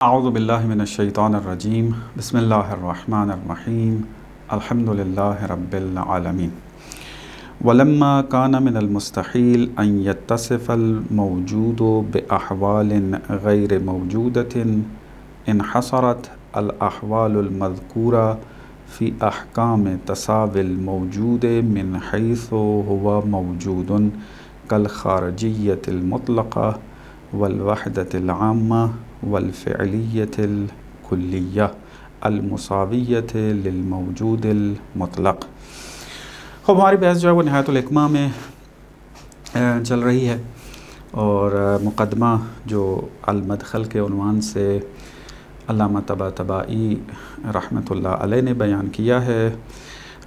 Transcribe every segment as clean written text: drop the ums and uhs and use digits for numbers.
اعوذ باللہ من الشیطان الرجیم بسم اللہ الرحمن الرحیم الحمدللہ رب العالمین ولما كان من المستحيل أن يتصف الموجود بأحوال غير موجودة انحصرت الأحوال المذكورة في أحكام تساوي الموجود من حيث هو موجود كالخارجية المطلقة والوحدة العامة والفعلیت الکلیہ المساویت للموجود المطلق۔ ہماری بحث جو ہے وہ نہایت الحکمہ میں چل رہی ہے، اور مقدمہ جو المدخل کے عنوان سے علامہ طباطبائی رحمۃ اللہ علیہ نے بیان کیا ہے،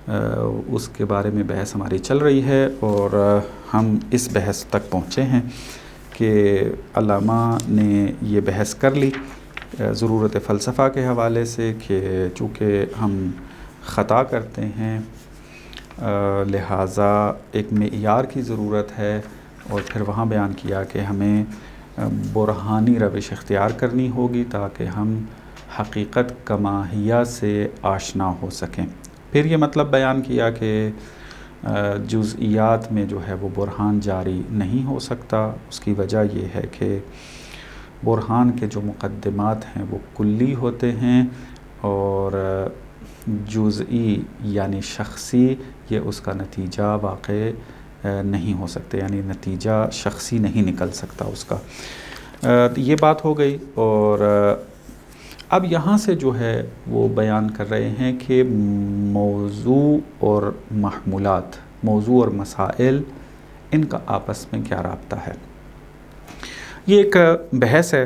اس کے بارے میں بحث ہماری چل رہی ہے، اور ہم اس بحث تک پہنچے ہیں کہ علامہ نے یہ بحث کر لی ضرورت فلسفہ کے حوالے سے کہ چونکہ ہم خطا کرتے ہیں لہٰذا ایک معیار کی ضرورت ہے، اور پھر وہاں بیان کیا کہ ہمیں برہانی روش اختیار کرنی ہوگی تاکہ ہم حقیقت کماہیہ سے آشنا ہو سکیں۔ پھر یہ مطلب بیان کیا کہ جزئیات میں جو ہے وہ برہان جاری نہیں ہو سکتا۔ اس کی وجہ یہ ہے کہ برہان کے جو مقدمات ہیں وہ کلی ہوتے ہیں، اور جزئی یعنی شخصی یہ اس کا نتیجہ واقع نہیں ہو سکتے، یعنی نتیجہ شخصی نہیں نکل سکتا اس کا۔ یہ بات ہو گئی، اور اب یہاں سے جو ہے وہ بیان کر رہے ہیں کہ موضوع اور محمولات، موضوع اور مسائل، ان کا آپس میں کیا رابطہ ہے۔ یہ ایک بحث ہے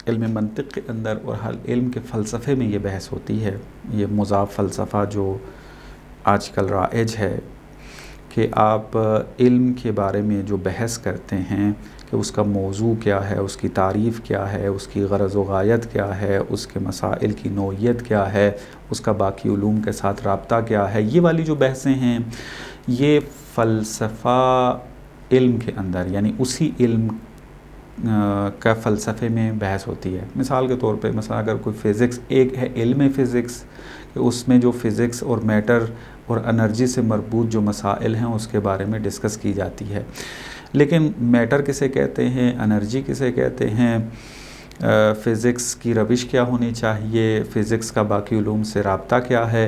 علم منطق کے اندر، اور ہر علم کے فلسفے میں یہ بحث ہوتی ہے۔ یہ مضاف فلسفہ جو آج کل رائج ہے کہ آپ علم کے بارے میں جو بحث کرتے ہیں کہ اس کا موضوع کیا ہے، اس کی تعریف کیا ہے، اس کی غرض و غایت کیا ہے، اس کے مسائل کی نوعیت کیا ہے، اس کا باقی علوم کے ساتھ رابطہ کیا ہے، یہ والی جو بحثیں ہیں یہ فلسفہ علم کے اندر، یعنی اسی علم کا فلسفے میں بحث ہوتی ہے۔ مثال کے طور پہ مثلا اگر کوئی فزکس، ایک ہے علم فزکس کہ اس میں جو فزکس اور میٹر اور انرجی سے مربوط جو مسائل ہیں اس کے بارے میں ڈسکس کی جاتی ہے، لیکن میٹر کسے کہتے ہیں، انرجی کسے کہتے ہیں، فزکس کی روش کیا ہونی چاہیے، فزکس کا باقی علوم سے رابطہ کیا ہے،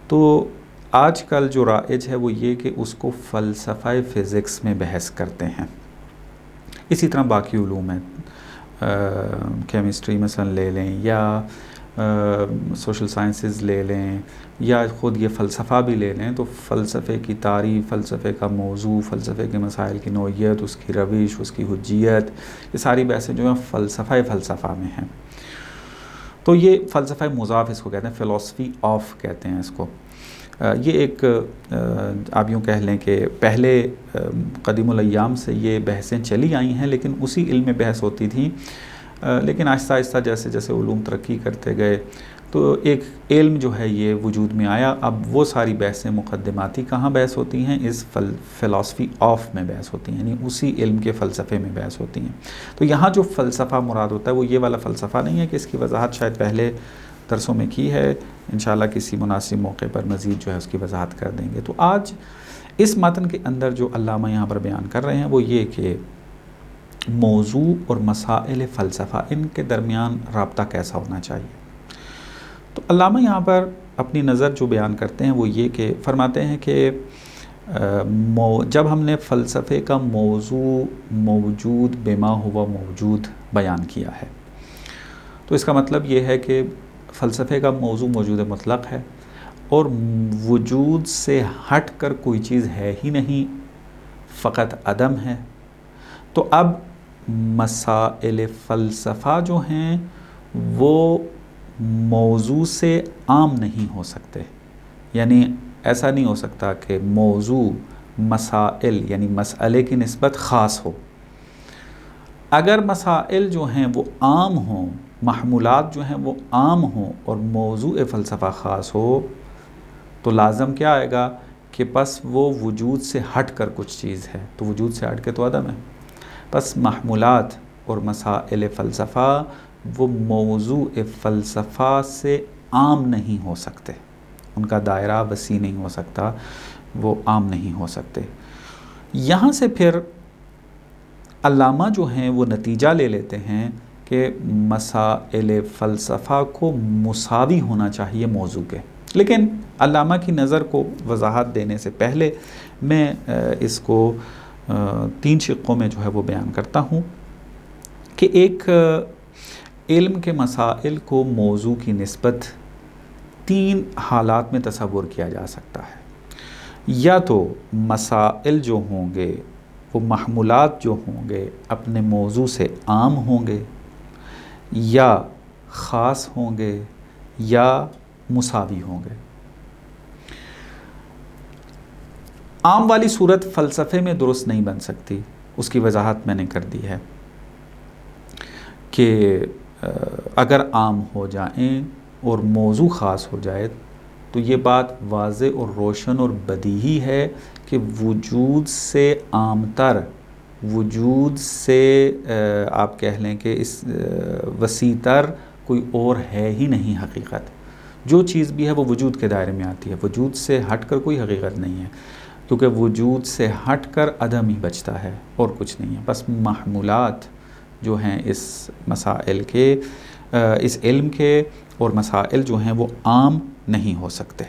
تو آج کل جو رائج ہے وہ یہ کہ اس کو فلسفہ فزکس میں بحث کرتے ہیں۔ اسی طرح باقی علوم ہیں، کیمسٹری مثلا لے لیں، یا سوشل سائنسز لے لیں، یا خود یہ فلسفہ بھی لے لیں، تو فلسفے کی تعریف، فلسفے کا موضوع، فلسفے کے مسائل کی نوعیت، اس کی روش، اس کی حجیت، یہ ساری بحثیں جو ہیں فلسفہ میں ہیں۔ تو یہ فلسفہ مضاف اس کو کہتے ہیں، فلسفی آف کہتے ہیں اس کو۔ یہ ایک آپ یوں کہہ لیں کہ پہلے قدیم الایام سے یہ بحثیں چلی آئی ہیں، لیکن اسی علم میں بحث ہوتی تھی، لیکن آہستہ آہستہ جیسے جیسے علوم ترقی کرتے گئے تو ایک علم جو ہے یہ وجود میں آیا۔ اب وہ ساری بحثیں مقدماتی کہاں بحث ہوتی ہیں، اس فلسفی آف میں بحث ہوتی ہیں، یعنی اسی علم کے فلسفے میں بحث ہوتی ہیں۔ تو یہاں جو فلسفہ مراد ہوتا ہے وہ یہ والا فلسفہ نہیں ہے، کہ اس کی وضاحت شاید پہلے درسوں میں کی ہے، انشاءاللہ کسی مناسب موقع پر مزید جو ہے اس کی وضاحت کر دیں گے۔ تو آج اس متن کے اندر جو علامہ یہاں پر بیان کر رہے ہیں وہ یہ کہ موضوع اور مسائل فلسفہ، ان کے درمیان رابطہ کیسا ہونا چاہیے۔ تو علامہ یہاں پر اپنی نظر جو بیان کرتے ہیں وہ یہ کہ فرماتے ہیں کہ جب ہم نے فلسفے کا موضوع موجود بما ہوا موجود بیان کیا ہے، تو اس کا مطلب یہ ہے کہ فلسفے کا موضوع موجود مطلق ہے، اور وجود سے ہٹ کر کوئی چیز ہے ہی نہیں، فقط عدم ہے۔ تو اب مسائل فلسفہ جو ہیں وہ موضوع سے عام نہیں ہو سکتے، یعنی ایسا نہیں ہو سکتا کہ موضوع مسائل یعنی مسئلے کی نسبت خاص ہو۔ اگر مسائل جو ہیں وہ عام ہوں، محمولات جو ہیں وہ عام ہوں، اور موضوع فلسفہ خاص ہو، تو لازم کیا آئے گا کہ پس وہ وجود سے ہٹ کر کچھ چیز ہے، تو وجود سے ہٹ کے تو عدم ہے۔ پس محمولات اور مسائل فلسفہ وہ موضوع فلسفہ سے عام نہیں ہو سکتے، ان کا دائرہ وسیع نہیں ہو سکتا، وہ عام نہیں ہو سکتے۔ یہاں سے پھر علامہ جو ہیں وہ نتیجہ لے لیتے ہیں کہ مسائل فلسفہ کو مساوی ہونا چاہیے موضوع کے۔ لیکن علامہ کی نظر کو وضاحت دینے سے پہلے میں اس کو 3 شقوں میں جو ہے وہ بیان کرتا ہوں کہ ایک علم کے مسائل کو موضوع کی نسبت 3 حالات میں تصور کیا جا سکتا ہے۔ یا تو مسائل جو ہوں گے، وہ محمولات جو ہوں گے اپنے موضوع سے عام ہوں گے، یا خاص ہوں گے، یا مساوی ہوں گے۔ عام والی صورت فلسفے میں درست نہیں بن سکتی، اس کی وضاحت میں نے کر دی ہے کہ اگر عام ہو جائیں اور موضوع خاص ہو جائے تو یہ بات واضح اور روشن اور بدیہی ہے کہ وجود سے عام تر، وجود سے آپ کہہ لیں کہ اس وسیع تر کوئی اور ہے ہی نہیں حقیقت۔ جو چیز بھی ہے وہ وجود کے دائرے میں آتی ہے، وجود سے ہٹ کر کوئی حقیقت نہیں ہے، کیونکہ وجود سے ہٹ کر عدم ہی بچتا ہے اور کچھ نہیں ہے۔ بس محمولات جو ہیں اس مسائل کے، اس علم کے، اور مسائل جو ہیں وہ عام نہیں ہو سکتے۔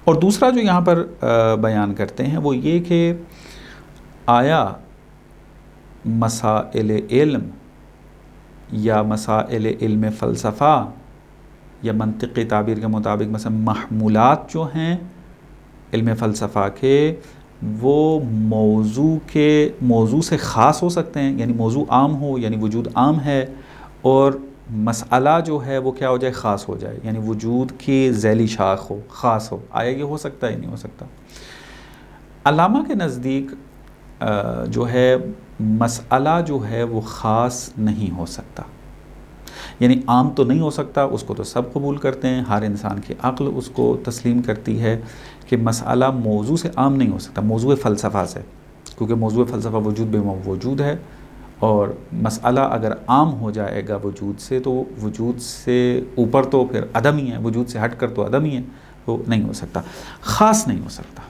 اور دوسرا جو یہاں پر بیان کرتے ہیں وہ یہ کہ آیا مسائل علم یا مسائل علم فلسفہ یا منطقی تعبیر کے مطابق مثلا محمولات جو ہیں علم فلسفہ کے، وہ موضوع سے خاص ہو سکتے ہیں، یعنی موضوع عام ہو، یعنی وجود عام ہے، اور مسئلہ جو ہے وہ کیا ہو جائے، خاص ہو جائے، یعنی وجود کی ذیلی شاخ ہو، خاص ہو۔ آیا یہ ہو سکتا ہے؟ نہیں ہو سکتا۔ علامہ کے نزدیک جو ہے مسئلہ جو ہے وہ خاص نہیں ہو سکتا، یعنی عام تو نہیں ہو سکتا، اس کو تو سب قبول کرتے ہیں، ہر انسان کی عقل اس کو تسلیم کرتی ہے کہ مسئلہ موضوع سے عام نہیں ہو سکتا، موضوع فلسفہ سے، کیونکہ موضوع فلسفہ وجود بے موجود ہے، اور مسئلہ اگر عام ہو جائے گا وجود سے تو وجود سے اوپر تو پھر عدم ہی ہے، وجود سے ہٹ کر تو عدم ہی ہے، تو نہیں ہو سکتا، خاص نہیں ہو سکتا۔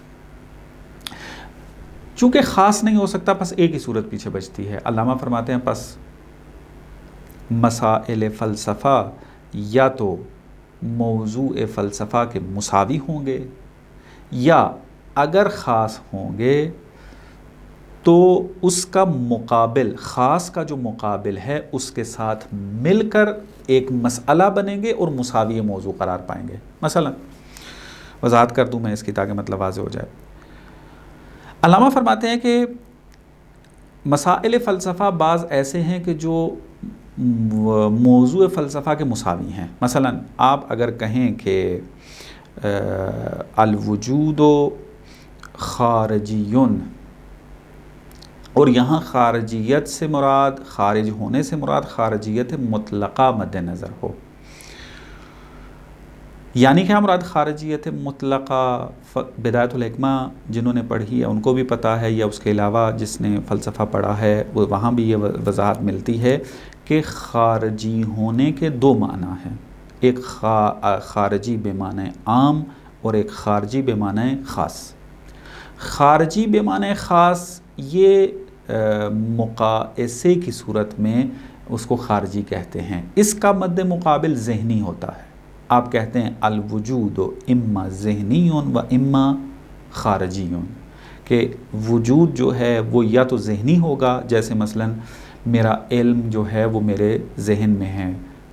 چونکہ خاص نہیں ہو سکتا، پس ایک ہی صورت پیچھے بچتی ہے۔ علامہ فرماتے ہیں پس مسائل فلسفہ یا تو موضوع فلسفہ کے مساوی ہوں گے، یا اگر خاص ہوں گے تو اس کا مقابل، خاص کا جو مقابل ہے اس کے ساتھ مل کر ایک مسئلہ بنیں گے اور مساوی موضوع قرار پائیں گے۔ مثلا وضاحت کر دوں میں اس کی تاکہ مطلب واضح ہو جائے۔ علامہ فرماتے ہیں کہ مسائل فلسفہ بعض ایسے ہیں کہ جو موضوع فلسفہ کے مساوی ہیں۔ مثلا آپ اگر کہیں کہ الوجود خارجیون، اور یہاں خارجیت سے مراد، خارج ہونے سے مراد خارجیت مطلقہ مد نظر ہو، یعنی کیا مراد خارجیت مطلقہ؟ بدایت الحکمہ جنہوں نے پڑھی ہے ان کو بھی پتہ ہے، یا اس کے علاوہ جس نے فلسفہ پڑھا ہے وہ وہاں بھی یہ وضاحت ملتی ہے کہ خارجی ہونے کے 2 معنی ہیں، ایک خارجی بے معنی عام اور ایک خارجی بے معنی خاص۔ خارجی بے معنی خاص یہ مقایسے کی صورت میں اس کو خارجی کہتے ہیں، اس کا مد مقابل ذہنی ہوتا ہے۔ آپ کہتے ہیں الوجود اما ذہنی و اما خارجی، کہ وجود جو ہے وہ یا تو ذہنی ہوگا، جیسے مثلا میرا علم جو ہے وہ میرے ذہن میں ہے،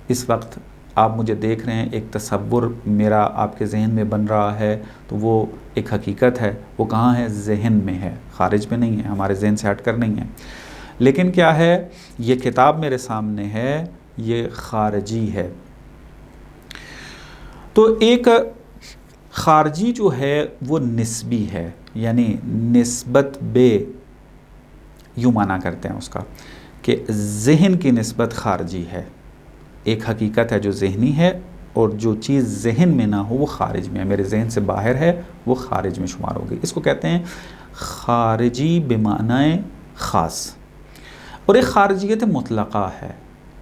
اس وقت آپ مجھے دیکھ رہے ہیں، ایک تصور میرا آپ کے ذہن میں بن رہا ہے، تو وہ ایک حقیقت ہے، وہ کہاں ہے؟ ذہن میں ہے، خارج میں نہیں ہے، ہمارے ذہن سے ہٹ کر نہیں ہے۔ لیکن کیا ہے؟ یہ کتاب میرے سامنے ہے، یہ خارجی ہے۔ تو ایک خارجی جو ہے وہ نسبی ہے، یعنی نسبت بے، یوں معنی کرتے ہیں اس کا کہ ذہن کی نسبت خارجی ہے، ایک حقیقت ہے جو ذہنی ہے، اور جو چیز ذہن میں نہ ہو وہ خارج میں ہے، میرے ذہن سے باہر ہے، وہ خارج میں شمار ہوگی۔ اس کو کہتے ہیں خارجی بمعنی خاص۔ اور ایک خارجیت مطلقہ ہے،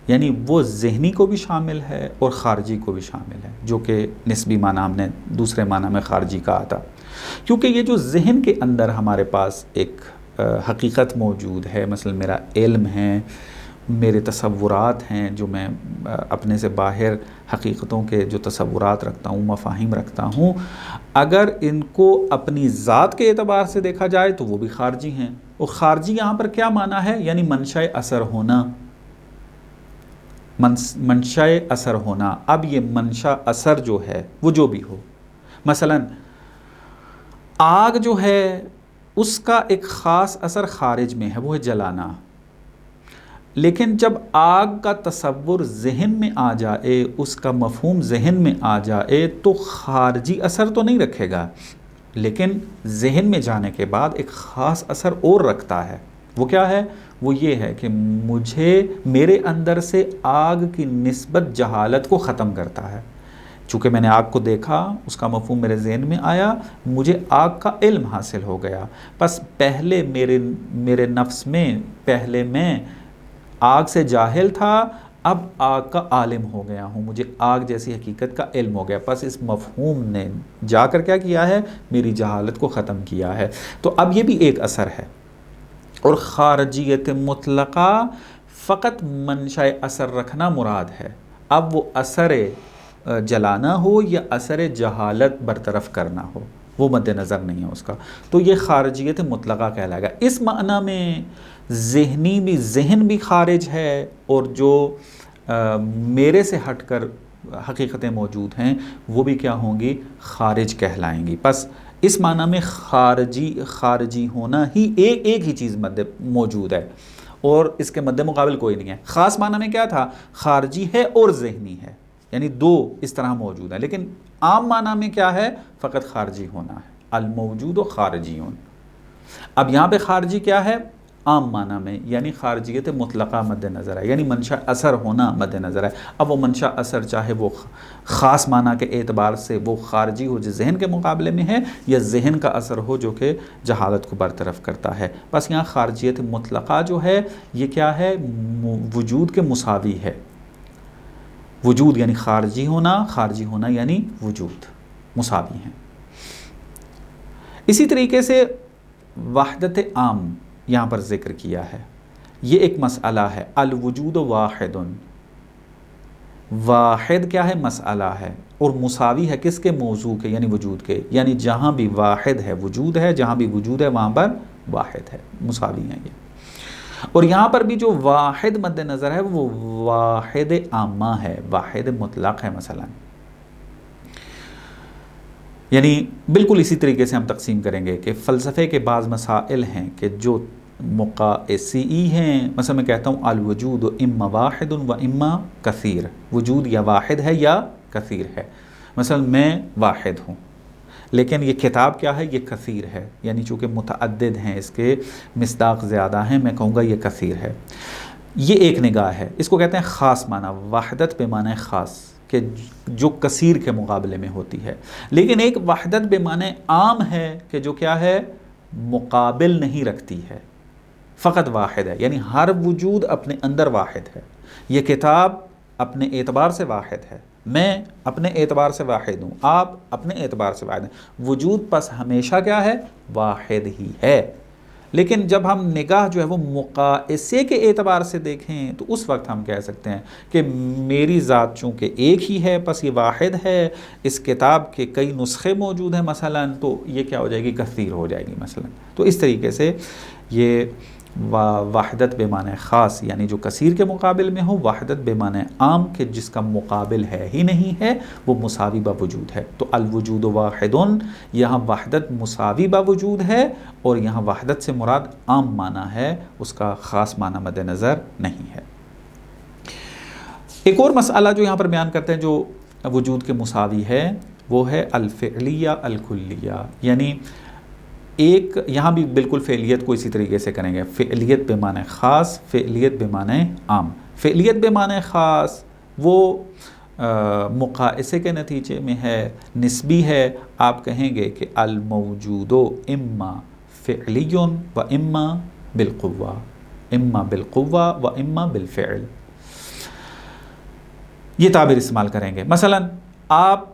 یعنی وہ ذہنی کو بھی شامل ہے اور خارجی کو بھی شامل ہے، جو کہ نسبی معنی ہم نے دوسرے معنی میں خارجی کہا تھا، کیونکہ یہ جو ذہن کے اندر ہمارے پاس ایک حقیقت موجود ہے، مثلا میرا علم ہے، میرے تصورات ہیں جو میں اپنے سے باہر حقیقتوں کے جو تصورات رکھتا ہوں، مفاہیم رکھتا ہوں، اگر ان کو اپنی ذات کے اعتبار سے دیکھا جائے تو وہ بھی خارجی ہیں۔ اور خارجی یہاں پر کیا معنی ہے؟ یعنی منشأ اثر ہونا، منشأ اثر ہونا۔ اب یہ منشأ اثر جو ہے وہ جو بھی ہو، مثلا آگ جو ہے اس کا ایک خاص اثر خارج میں ہے، وہ ہے جلانا، لیکن جب آگ کا تصور ذہن میں آ جائے، اس کا مفہوم ذہن میں آ جائے تو خارجی اثر تو نہیں رکھے گا، لیکن ذہن میں جانے کے بعد ایک خاص اثر اور رکھتا ہے۔ وہ کیا ہے؟ وہ یہ ہے کہ میرے اندر سے آگ کی نسبت جہالت کو ختم کرتا ہے۔ چونکہ میں نے آگ کو دیکھا، اس کا مفہوم میرے ذہن میں آیا، مجھے آگ کا علم حاصل ہو گیا۔ پس پہلے میرے نفس میں، پہلے میں آگ سے جاہل تھا، اب آگ کا عالم ہو گیا ہوں، مجھے آگ جیسی حقیقت کا علم ہو گیا۔ پس اس مفہوم نے جا کر کیا کیا ہے؟ میری جہالت کو ختم کیا ہے۔ تو اب یہ بھی ایک اثر ہے۔ اور خارجیت مطلقہ فقط منشأ اثر رکھنا مراد ہے۔ اب وہ اثر جلانا ہو یا اثر جہالت برطرف کرنا ہو، وہ مد نظر نہیں ہے اس کا، تو یہ خارجیت مطلقہ کہلائے گا۔ اس معنی میں ذہن بھی خارج ہے، اور جو میرے سے ہٹ کر حقیقتیں موجود ہیں وہ بھی کیا ہوں گی؟ خارج کہلائیں گی۔ پس اس معنی میں خارجی ہونا ہی ایک ہی چیز موجود ہے، اور اس کے مد مقابل کوئی نہیں ہے۔ خاص معنی میں کیا تھا؟ خارجی ہے اور ذہنی ہے، یعنی دو اس طرح موجود ہیں، لیکن عام معنی میں کیا ہے؟ فقط خارجی ہونا ہے، الموجود و خارجیون۔ اب یہاں پہ خارجی کیا ہے؟ عام معنی میں، یعنی خارجیت مطلقہ مد نظر ہے، یعنی منشأ اثر ہونا مد نظر ہے۔ اب وہ منشأ اثر چاہے وہ خاص معنی کے اعتبار سے وہ خارجی ہو جو ذہن کے مقابلے میں ہے، یا ذہن کا اثر ہو جو کہ جہالت کو برطرف کرتا ہے۔ بس یہاں خارجیت مطلقہ جو ہے یہ کیا ہے؟ وجود کے مساوی ہے۔ وجود یعنی خارجی ہونا یعنی وجود، مساوی ہیں۔ اسی طریقے سے وحدت عام یہاں پر ذکر کیا ہے، یہ ایک مسئلہ ہے۔ الوجود واحد، واحد کیا ہے؟ مسئلہ ہے، اور مساوی ہے کس کے؟ موضوع کے، یعنی وجود کے، یعنی جہاں بھی واحد ہے وجود ہے، جہاں بھی وجود ہے وہاں پر واحد ہے، مساوی ہیں یہ۔ اور یہاں پر بھی جو واحد مد نظر ہے وہ واحد عامہ ہے، واحد مطلق ہے مثلا، یعنی بالکل اسی طریقے سے ہم تقسیم کریں گے کہ فلسفے کے بعض مسائل ہیں کہ جو مقایسی ہیں، مثلا میں کہتا ہوں الوجود اما واحد و اما کثیر، وجود یا واحد ہے یا کثیر ہے۔ مثلا میں واحد ہوں، لیکن یہ کتاب کیا ہے؟ یہ کثیر ہے، یعنی چونکہ متعدد ہیں، اس کے مصداق زیادہ ہیں، میں کہوں گا یہ کثیر ہے۔ یہ ایک نگاہ ہے، اس کو کہتے ہیں خاص معنی، وحدت بمعنی خاص، کہ جو کثیر کے مقابلے میں ہوتی ہے۔ لیکن ایک وحدت بمعنی عام ہے کہ جو کیا ہے؟ مقابل نہیں رکھتی ہے، فقط واحد ہے، یعنی ہر وجود اپنے اندر واحد ہے۔ یہ کتاب اپنے اعتبار سے واحد ہے، میں اپنے اعتبار سے واحد ہوں، آپ اپنے اعتبار سے واحد ہیں، وجود پس ہمیشہ کیا ہے؟ واحد ہی ہے۔ لیکن جب ہم نگاہ جو ہے وہ مقایسے کے اعتبار سے دیکھیں تو اس وقت ہم کہہ سکتے ہیں کہ میری ذات چونکہ ایک ہی ہے، پس یہ واحد ہے، اس کتاب کے کئی نسخے موجود ہیں مثلا، تو یہ کیا ہو جائے گی؟ کثیر ہو جائے گی مثلا۔ تو اس طریقے سے یہ وحدت بمعنی خاص یعنی جو کثیر کے مقابل میں ہو، وحدت بمعنی عام کہ جس کا مقابل ہے ہی نہیں ہے، وہ مساوی با وجود ہے۔ تو الوجود واحد، یہاں وحدت مساوی با وجود ہے، اور یہاں وحدت سے مراد عام معنی ہے، اس کا خاص معنی مد نظر نہیں ہے۔ ایک اور مسئلہ جو یہاں پر بیان کرتے ہیں جو وجود کے مساوی ہے، وہ ہے الفعلیہ الکلیہ، یعنی ایک یہاں بھی بالکل فعلیت کو اسی طریقے سے کریں گے، فعلیت بمعنی خاص، فعلیت بمعنی عام۔ فعلیت بمعنی خاص وہ مقایسے کے نتیجے میں ہے، نسبی ہے، آپ کہیں گے کہ الموجود اما فعلی و اما بالقوہ، اما بالقوہ و اما بالفعل۔ یہ تعبیر استعمال کریں گے. مثلا آپ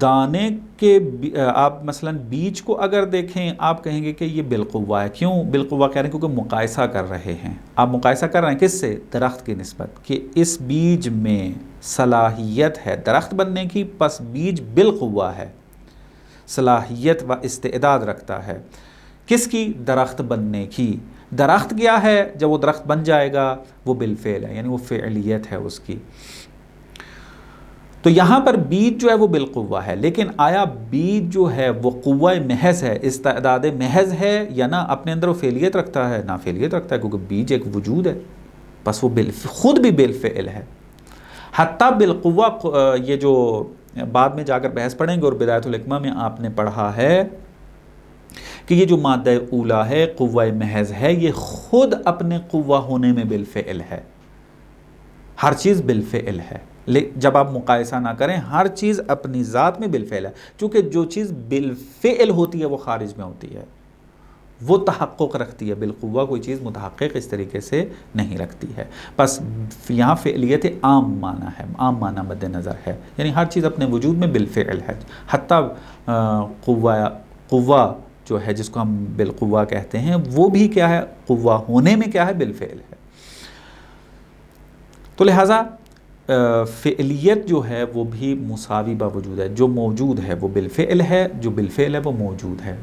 دانے کے آپ مثلا بیج کو اگر دیکھیں آپ کہیں گے کہ یہ بالقوہ ہے. کیوں بالقوہ کہہ رہے ہیں؟ کیونکہ مقایسہ کر رہے ہیں. آپ مقایسہ کر رہے ہیں کس سے؟ درخت کی نسبت، کہ اس بیج میں صلاحیت ہے درخت بننے کی، پس بیج بالقوہ ہے، صلاحیت و استعداد رکھتا ہے. کس کی؟ درخت بننے کی. درخت کیا ہے؟ جب وہ درخت بن جائے گا وہ بالفعل ہے، یعنی وہ فعلیت ہے اس کی. تو یہاں پر بیج جو ہے وہ بالقوہ ہے، لیکن آیا بیج جو ہے وہ قوہ محض ہے، استعداد محض ہے، یا نہ اپنے اندر وہ فعلیت رکھتا ہے؟ نہ فعلیت رکھتا ہے، کیونکہ بیج ایک وجود ہے، بس وہ خود بھی بالفعل ہے. حتیٰ بالقوہ یہ جو بعد میں جا کر بحث پڑھیں گے، اور بدایت الحکمہ میں آپ نے پڑھا ہے کہ یہ جو مادہ اولا ہے قوہ محض ہے، یہ خود اپنے قوہ ہونے میں بالفعل ہے. ہر چیز بالفعل ہے. جب آپ مقایسہ نہ کریں، ہر چیز اپنی ذات میں بالفعل ہے، چونکہ جو چیز بالفعل ہوتی ہے وہ خارج میں ہوتی ہے، وہ تحقق رکھتی ہے. بالقوہ کوئی چیز متحقق اس طریقے سے نہیں رکھتی ہے. بس یہاں فعلیت عام معنی ہے، عام معنی مد نظر ہے، یعنی ہر چیز اپنے وجود میں بالفعل ہے. حتیٰ قوہ جو ہے جس کو ہم بالقوہ کہتے ہیں، وہ بھی کیا ہے؟ قوہ ہونے میں کیا ہے؟ بالفعل ہے. تو لہٰذا فعلیت جو ہے وہ بھی مساوی باوجود ہے. جو موجود ہے وہ بالفعل ہے، جو بالفعل ہے وہ موجود ہے،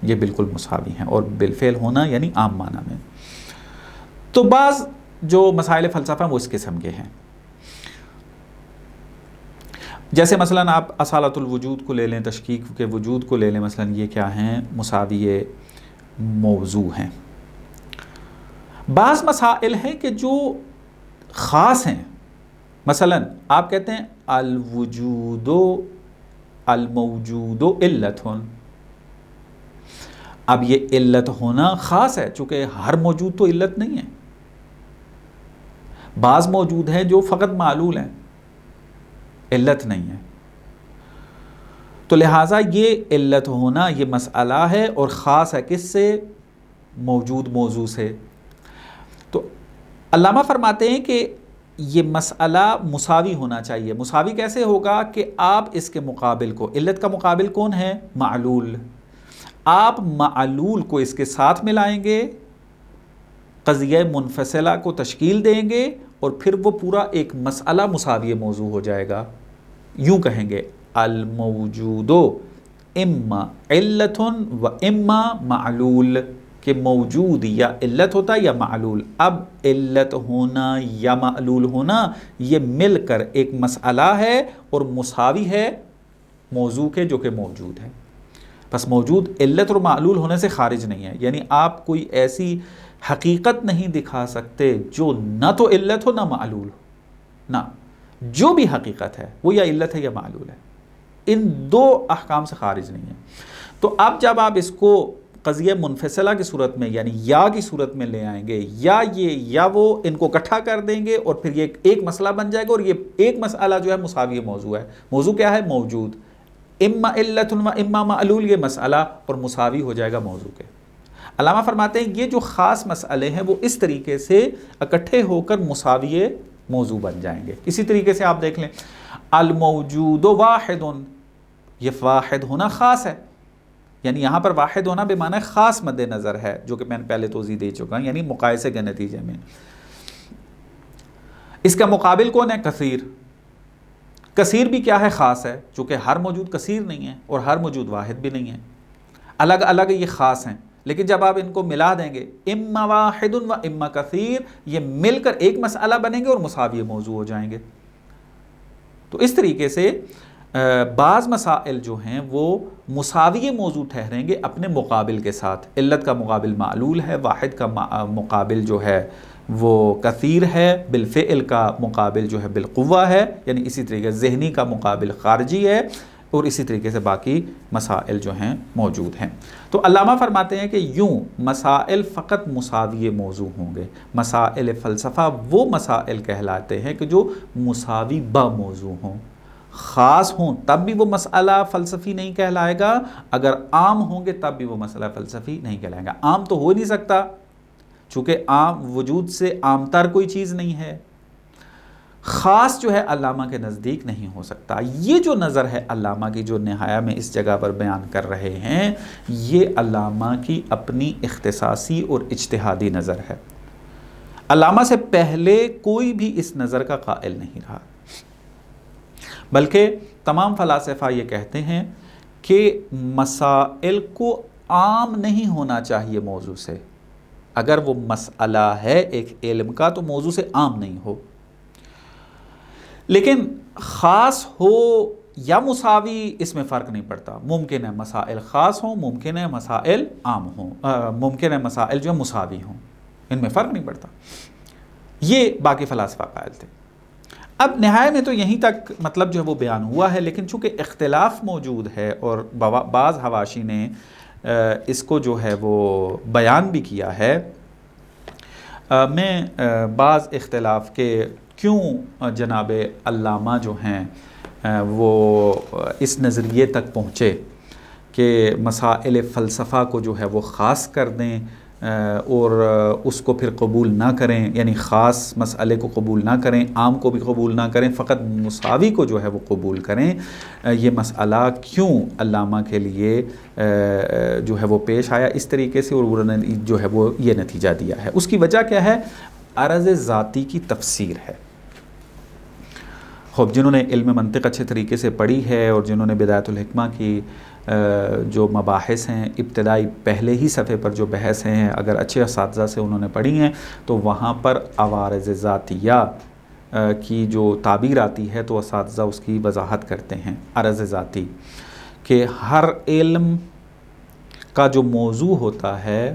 یہ بالکل مساوی ہیں. اور بالفعل ہونا یعنی عام معنی میں. تو بعض جو مسائل فلسفہ وہ اس قسم کے ہیں، جیسے مثلا آپ اصالت الوجود کو لے لیں، تشکیک کے وجود کو لے لیں. مثلا یہ کیا ہیں؟ مساوی موضوع ہیں. بعض مسائل ہیں کہ جو خاص ہیں. مثلا آپ کہتے ہیں الوجود الموجود علت. اب یہ علت ہونا خاص ہے، چونکہ ہر موجود تو علت نہیں ہے. بعض موجود ہیں جو فقط معلول ہیں، علت نہیں ہے. تو لہٰذا یہ علت ہونا یہ مسئلہ ہے، اور خاص ہے کس سے؟ موجود موضوع سے. تو علامہ فرماتے ہیں کہ یہ مسئلہ مساوی ہونا چاہیے. مساوی کیسے ہوگا؟ کہ آپ اس کے مقابل کو، علت کا مقابل کون ہے؟ معلول. آپ معلول کو اس کے ساتھ ملائیں گے، قضیہ منفصلہ کو تشکیل دیں گے، اور پھر وہ پورا ایک مسئلہ مساوی موضوع ہو جائے گا. یوں کہیں گے الموجود اما علت و اما معلول، کہ موجود یا علت ہوتا ہے یا معلول. اب علت ہونا یا معلول ہونا یہ مل کر ایک مسئلہ ہے، اور مساوی ہے موضوع کے جو کہ موجود ہے. بس موجود علت اور معلول ہونے سے خارج نہیں ہے، یعنی آپ کوئی ایسی حقیقت نہیں دکھا سکتے جو نہ تو علت ہو نہ معلول ہو. نہ، جو بھی حقیقت ہے وہ یا علت ہے یا معلول ہے، ان دو احکام سے خارج نہیں ہے. تو اب جب آپ اس کو قضیہ منفصلہ کی صورت میں یعنی یا کی صورت میں لے آئیں گے، یا وہ ان کو اکٹھا کر دیں گے، اور پھر یہ ایک مسئلہ بن جائے گا. اور یہ ایک مسئلہ جو ہے مساوی موضوع ہے. موضوع کیا ہے؟ موجود. اما علت و اما معلول، یہ مسئلہ اور مساوی ہو جائے گا موضوع کے. علامہ فرماتے ہیں یہ جو خاص مسئلے ہیں وہ اس طریقے سے اکٹھے ہو کر مساوی موضوع بن جائیں گے. اسی طریقے سے آپ دیکھ لیں الموجود واحد، یہ واحد ہونا خاص ہے، یعنی یہاں پر واحد ہونا بے معنی خاص مد نظر ہے، جو کہ میں نے پہلے توضیح دے چکا ہوں، یعنی مقایسے کے نتیجے میں. اس کا مقابل کون ہے؟ کثیر. کثیر بھی کیا ہے؟ خاص ہے، چونکہ ہر موجود کثیر نہیں ہے اور ہر موجود واحد بھی نہیں ہے. الگ الگ یہ خاص ہیں، لیکن جب آپ ان کو ملا دیں گے اما واحد و اما کثیر، یہ مل کر ایک مسئلہ بنیں گے اور مساوی موضوع ہو جائیں گے. تو اس طریقے سے بعض مسائل جو ہیں وہ مساوی موضوع ٹھہریں گے اپنے مقابل کے ساتھ. علت کا مقابل معلول ہے، واحد کا مقابل جو ہے وہ کثیر ہے، بالفعل کا مقابل جو ہے بالقوہ ہے، یعنی اسی طریقے ذہنی کا مقابل خارجی ہے، اور اسی طریقے سے باقی مسائل جو ہیں موجود ہیں. تو علامہ فرماتے ہیں کہ یوں مسائل فقط مساوی موضوع ہوں گے. مسائل فلسفہ وہ مسائل کہلاتے ہیں کہ جو مساوی با موضوع ہوں. خاص ہوں تب بھی وہ مسئلہ فلسفی نہیں کہلائے گا، اگر عام ہوں گے تب بھی وہ مسئلہ فلسفی نہیں کہلائے گا. عام تو ہو ہی نہیں سکتا، چونکہ عام وجود سے عام تر کوئی چیز نہیں ہے. خاص جو ہے علامہ کے نزدیک نہیں ہو سکتا۔ یہ جو نظر ہے علامہ کی جو نہایہ میں اس جگہ پر بیان کر رہے ہیں، یہ علامہ کی اپنی اختصاصی اور اجتہادی نظر ہے۔ علامہ سے پہلے کوئی بھی اس نظر کا قائل نہیں رہا، بلکہ تمام فلاسفہ یہ کہتے ہیں کہ مسائل کو عام نہیں ہونا چاہیے موضوع سے۔ اگر وہ مسئلہ ہے ایک علم کا تو موضوع سے عام نہیں ہو، لیکن خاص ہو یا مساوی اس میں فرق نہیں پڑتا۔ ممکن ہے مسائل خاص ہوں، ممکن ہے مسائل عام ہوں، ممکن ہے مسائل جو مساوی ہوں، ان میں فرق نہیں پڑتا۔ یہ باقی فلاسفہ قائل تھے۔ اب نہایت میں تو یہیں تک مطلب جو ہے وہ بیان ہوا ہے، لیکن چونکہ اختلاف موجود ہے اور بعض حواشی نے اس کو جو ہے وہ بیان بھی کیا ہے، میں بعض اختلاف کے کیوں جناب علامہ جو ہیں وہ اس نظریے تک پہنچے کہ مسائل فلسفہ کو جو ہے وہ خاص کر دیں اور اس کو پھر قبول نہ کریں، یعنی خاص مسئلے کو قبول نہ کریں، عام کو بھی قبول نہ کریں، فقط مساوی کو جو ہے وہ قبول کریں، یہ مسئلہ کیوں علامہ کے لیے جو ہے وہ پیش آیا اس طریقے سے، اور انہوں نے جو ہے وہ یہ نتیجہ دیا ہے۔ اس کی وجہ کیا ہے؟ عرض ذاتی کی تفسیر ہے۔ خوب جنہوں نے علم منطق اچھے طریقے سے پڑھی ہے اور جنہوں نے بدایت الحکمہ کی جو مباحث ہیں، ابتدائی پہلے ہی صفحے پر جو بحث ہیں، اگر اچھے اساتذہ سے انہوں نے پڑھی ہیں تو وہاں پر عوارض ذاتیہ کی جو تعبیر آتی ہے تو اساتذہ اس کی وضاحت کرتے ہیں۔ عرض ذاتی کہ ہر علم کا جو موضوع ہوتا ہے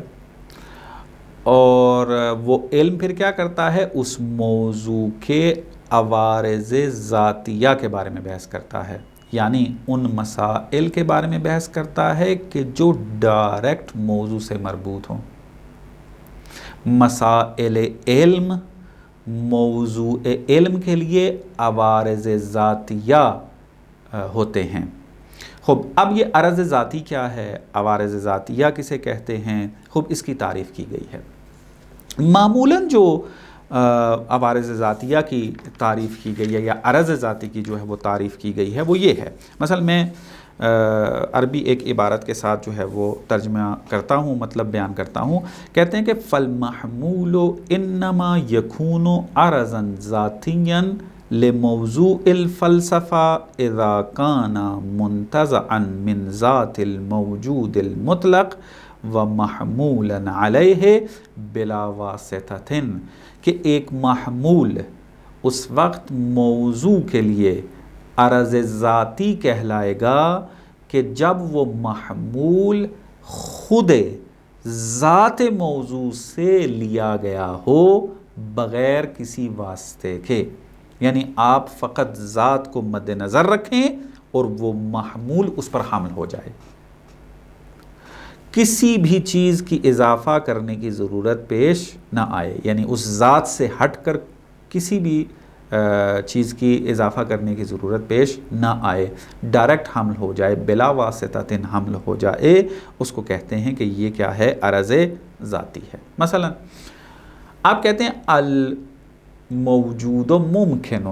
اور وہ علم پھر کیا کرتا ہے، اس موضوع کے عوارض ذاتیہ کے بارے میں بحث کرتا ہے، یعنی ان مسائل کے بارے میں بحث کرتا ہے کہ جو ڈائریکٹ موضوع سے مربوط ہوں۔ مسائل علم موضوع علم کے لیے عوارض ذاتیہ ہوتے ہیں۔ خوب اب یہ عرض ذاتی کیا ہے، عوارض ذاتیہ کسے کہتے ہیں، خوب اس کی تعریف کی گئی ہے۔ معمولاً جو عوارض ذاتیہ کی تعریف کی گئی ہے یا عرض ذاتی کی جو ہے وہ تعریف کی گئی ہے وہ یہ ہے، مثلا میں عربی ایک عبارت کے ساتھ جو ہے وہ ترجمہ کرتا ہوں، مطلب بیان کرتا ہوں۔ کہتے ہیں کہ فالمحمول انما یکون عرضا ذاتیا لموضوع الفلسفہ اذا کان منتزعا من ذات الموجود المطلق ومحمولا علیہ بلا واسطۃ، کہ ایک محمول اس وقت موضوع کے لیے عرض ذاتی کہلائے گا کہ جب وہ محمول خود ذات موضوع سے لیا گیا ہو بغیر کسی واسطے کے، یعنی آپ فقط ذات کو مد نظر رکھیں اور وہ محمول اس پر حمل ہو جائے، کسی بھی چیز کی اضافہ کرنے کی ضرورت پیش نہ آئے، یعنی اس ذات سے ہٹ کر کسی بھی چیز کی اضافہ کرنے کی ضرورت پیش نہ آئے، ڈائریکٹ حمل ہو جائے، بلا واسطہ حمل ہو جائے، اس کو کہتے ہیں کہ یہ کیا ہے، عرض ذاتی ہے۔ مثلا آپ کہتے ہیں الموجود ممکن،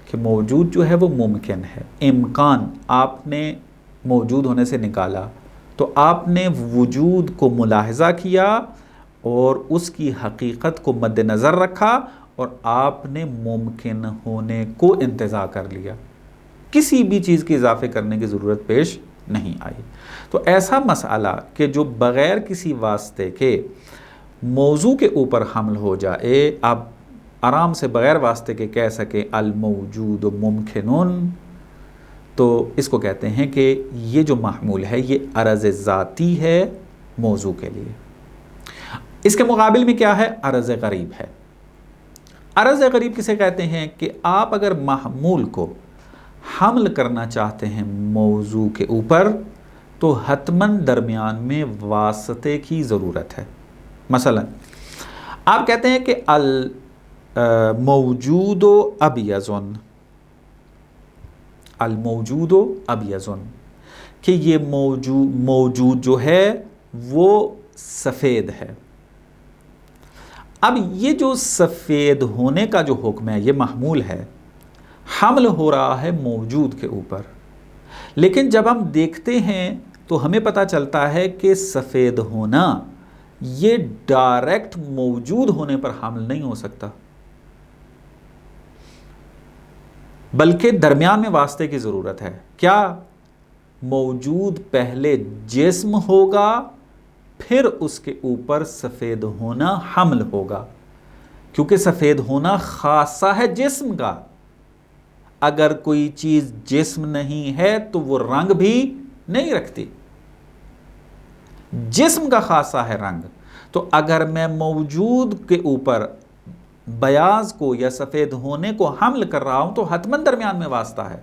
کہ موجود جو ہے وہ ممکن ہے، امکان آپ نے موجود ہونے سے نکالا تو آپ نے وجود کو ملاحظہ کیا اور اس کی حقیقت کو مد نظر رکھا اور آپ نے ممکن ہونے کو انتزاع کر لیا، کسی بھی چیز کی اضافے کرنے کی ضرورت پیش نہیں آئی۔ تو ایسا مسئلہ کہ جو بغیر کسی واسطے کے موضوع کے اوپر حمل ہو جائے، آپ آرام سے بغیر واسطے کے کہہ سکیں الموجود ممکنن، تو اس کو کہتے ہیں کہ یہ جو محمول ہے یہ عرض ذاتی ہے موضوع کے لیے۔ اس کے مقابل میں کیا ہے، عرض غریب ہے۔ عرض غریب کسے کہتے ہیں کہ آپ اگر محمول کو حمل کرنا چاہتے ہیں موضوع کے اوپر تو حتماً درمیان میں واسطے کی ضرورت ہے۔ مثلا آپ کہتے ہیں کہ الموجود ابیض، الموجود ابیض، کہ یہ موجود جو ہے وہ سفید ہے۔ اب یہ جو سفید ہونے کا جو حکم ہے یہ محمول ہے، حمل ہو رہا ہے موجود کے اوپر، لیکن جب ہم دیکھتے ہیں تو ہمیں پتہ چلتا ہے کہ سفید ہونا یہ ڈائریکٹ موجود ہونے پر حمل نہیں ہو سکتا، بلکہ درمیان میں واسطے کی ضرورت ہے۔ کیا؟ موجود پہلے جسم ہوگا، پھر اس کے اوپر سفید ہونا حمل ہوگا، کیونکہ سفید ہونا خاصہ ہے جسم کا۔ اگر کوئی چیز جسم نہیں ہے تو وہ رنگ بھی نہیں رکھتی، جسم کا خاصہ ہے رنگ۔ تو اگر میں موجود کے اوپر بیاض کو یا سفید ہونے کو حمل کر رہا ہوں تو حتماً درمیان میں واسطہ ہے،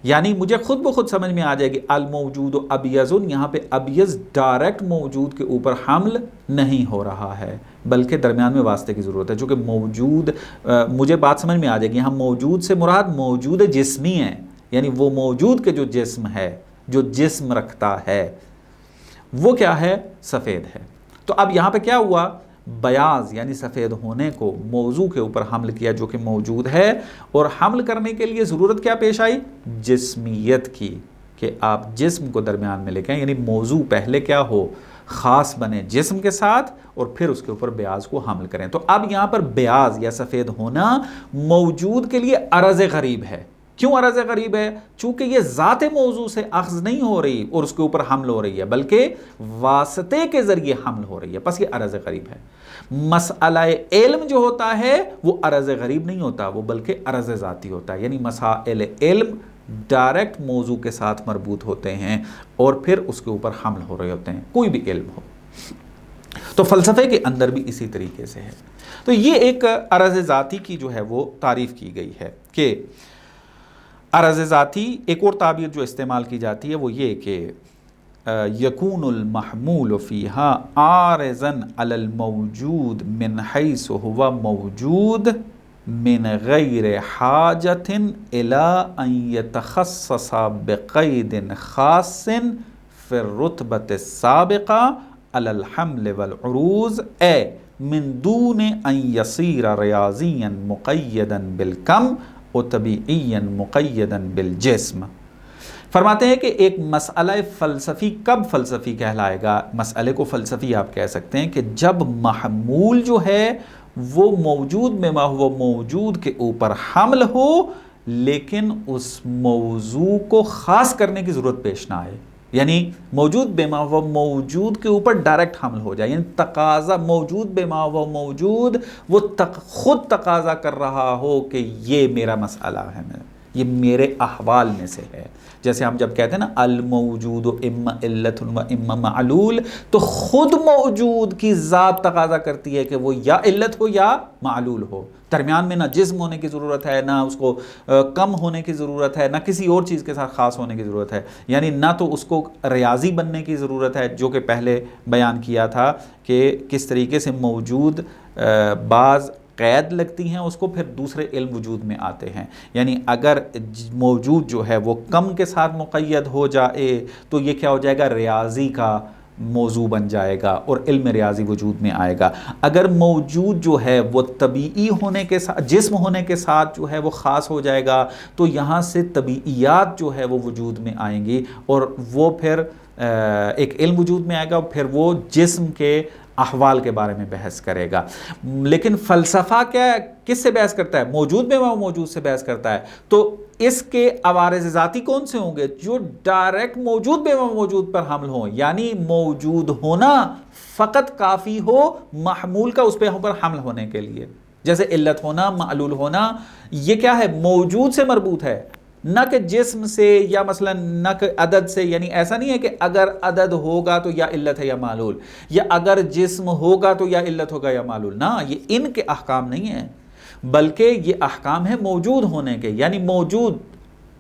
یعنی مجھے خود بخود سمجھ میں آ جائے گی الموجود ابیض، یہاں پہ ابیض ڈائریکٹ موجود کے اوپر حمل نہیں ہو رہا ہے، بلکہ درمیان میں واسطے کی ضرورت ہے، چونکہ موجود مجھے بات سمجھ میں آ جائے گی۔ ہم موجود سے مراد موجود جسمی ہے، یعنی وہ موجود کے جو جسم ہے، جو جسم رکھتا ہے، وہ کیا ہے؟ سفید ہے۔ تو اب یہاں پہ کیا ہوا؟ بیاض یعنی سفید ہونے کو موضوع کے اوپر حمل کیا جو کہ موجود ہے، اور حمل کرنے کے لیے ضرورت کیا پیش آئی؟ جسمیت کی، کہ آپ جسم کو درمیان میں لے کے آئیں، یعنی موضوع پہلے کیا ہو؟ خاص بنے جسم کے ساتھ، اور پھر اس کے اوپر بیاض کو حمل کریں۔ تو اب یہاں پر بیاض یا سفید ہونا موجود کے لیے عرض غریب ہے۔ کیوں عرض غریب ہے؟ چونکہ یہ ذات موضوع سے اخذ نہیں ہو رہی اور اس کے اوپر حمل ہو رہی ہے، بلکہ واسطے کے ذریعے حمل ہو رہی ہے، پس یہ عرض غریب ہے۔ مسئلہ علم جو ہوتا ہے وہ عرض غریب نہیں ہوتا، وہ بلکہ عرض ذاتی ہوتا ہے، یعنی مسائل علم ڈائریکٹ موضوع کے ساتھ مربوط ہوتے ہیں اور پھر اس کے اوپر حمل ہو رہے ہوتے ہیں، کوئی بھی علم ہو۔ تو فلسفے کے اندر بھی اسی طریقے سے ہے۔ تو یہ ایک عرض ذاتی کی جو ہے وہ تعریف کی گئی ہے کہ عرض ذاتی، ایک اور تعبیر جو استعمال کی جاتی ہے وہ یہ کہ یکون المحمول فیہا عارضا علی الموجود من حیث ہوا موجود من غیر حاجت الی ان یتخصص بقید خاص فی الرتبۃ السابقہ علی الحمل والعروض اے من دون ان یصیر ریاضیا مقیدا بالکم و طبیعیا مقیدا بالجسم۔ فرماتے ہیں کہ ایک مسئلہ فلسفی کب فلسفی کہلائے گا؟ مسئلے کو فلسفی آپ کہہ سکتے ہیں کہ جب محمول جو ہے وہ موجود میں ما ہوا موجود کے اوپر حمل ہو، لیکن اس موضوع کو خاص کرنے کی ضرورت پیش نہ آئے، یعنی موجود بے ما ہوا موجود کے اوپر ڈائریکٹ حمل ہو جائے، یعنی تقاضا موجود بے ما ہوا موجود وہ خود تقاضا کر رہا ہو کہ یہ میرا مسئلہ ہے، یہ میرے احوال میں سے ہے۔ جیسے ہم جب کہتے ہیں نا الموجود اما علت و اما معلول، تو خود موجود کی ذات تقاضا کرتی ہے کہ وہ یا علت ہو یا معلول ہو، درمیان میں نہ جسم ہونے کی ضرورت ہے، نہ اس کو کم ہونے کی ضرورت ہے، نہ کسی اور چیز کے ساتھ خاص ہونے کی ضرورت ہے، یعنی نہ تو اس کو ریاضی بننے کی ضرورت ہے، جو کہ پہلے بیان کیا تھا کہ کس طریقے سے موجود بعض قید لگتی ہیں اس کو، پھر دوسرے علم وجود میں آتے ہیں، یعنی اگر موجود جو ہے وہ کم کے ساتھ مقید ہو جائے تو یہ کیا ہو جائے گا؟ ریاضی کا موضوع بن جائے گا اور علم ریاضی وجود میں آئے گا۔ اگر موجود جو ہے وہ طبیعی ہونے کے ساتھ، جسم ہونے کے ساتھ جو ہے وہ خاص ہو جائے گا، تو یہاں سے طبیعیات جو ہے وہ وجود میں آئیں گی اور وہ پھر ایک علم وجود میں آئے گا، پھر وہ جسم کے احوال کے بارے میں بحث کرے گا۔ لیکن فلسفہ کیا ہے؟ کس سے بحث کرتا ہے؟ موجود میں وہ موجود سے بحث کرتا ہے۔ تو اس کے عوارض ذاتی کون سے ہوں گے؟ جو ڈائریکٹ موجود بے موجود پر حمل ہوں، یعنی موجود ہونا فقط کافی ہو محمول کا اس پہ پر حمل ہونے کے لیے، جیسے علت ہونا، معلول ہونا، یہ کیا ہے؟ موجود سے مربوط ہے، نہ کہ جسم سے یا مثلا نہ کہ عدد سے، یعنی ایسا نہیں ہے کہ اگر عدد ہوگا تو یا علت ہے یا معلول، یا اگر جسم ہوگا تو یا علت ہوگا یا معلول، نہ، یہ ان کے احکام نہیں ہیں، بلکہ یہ احکام ہے موجود ہونے کے، یعنی موجود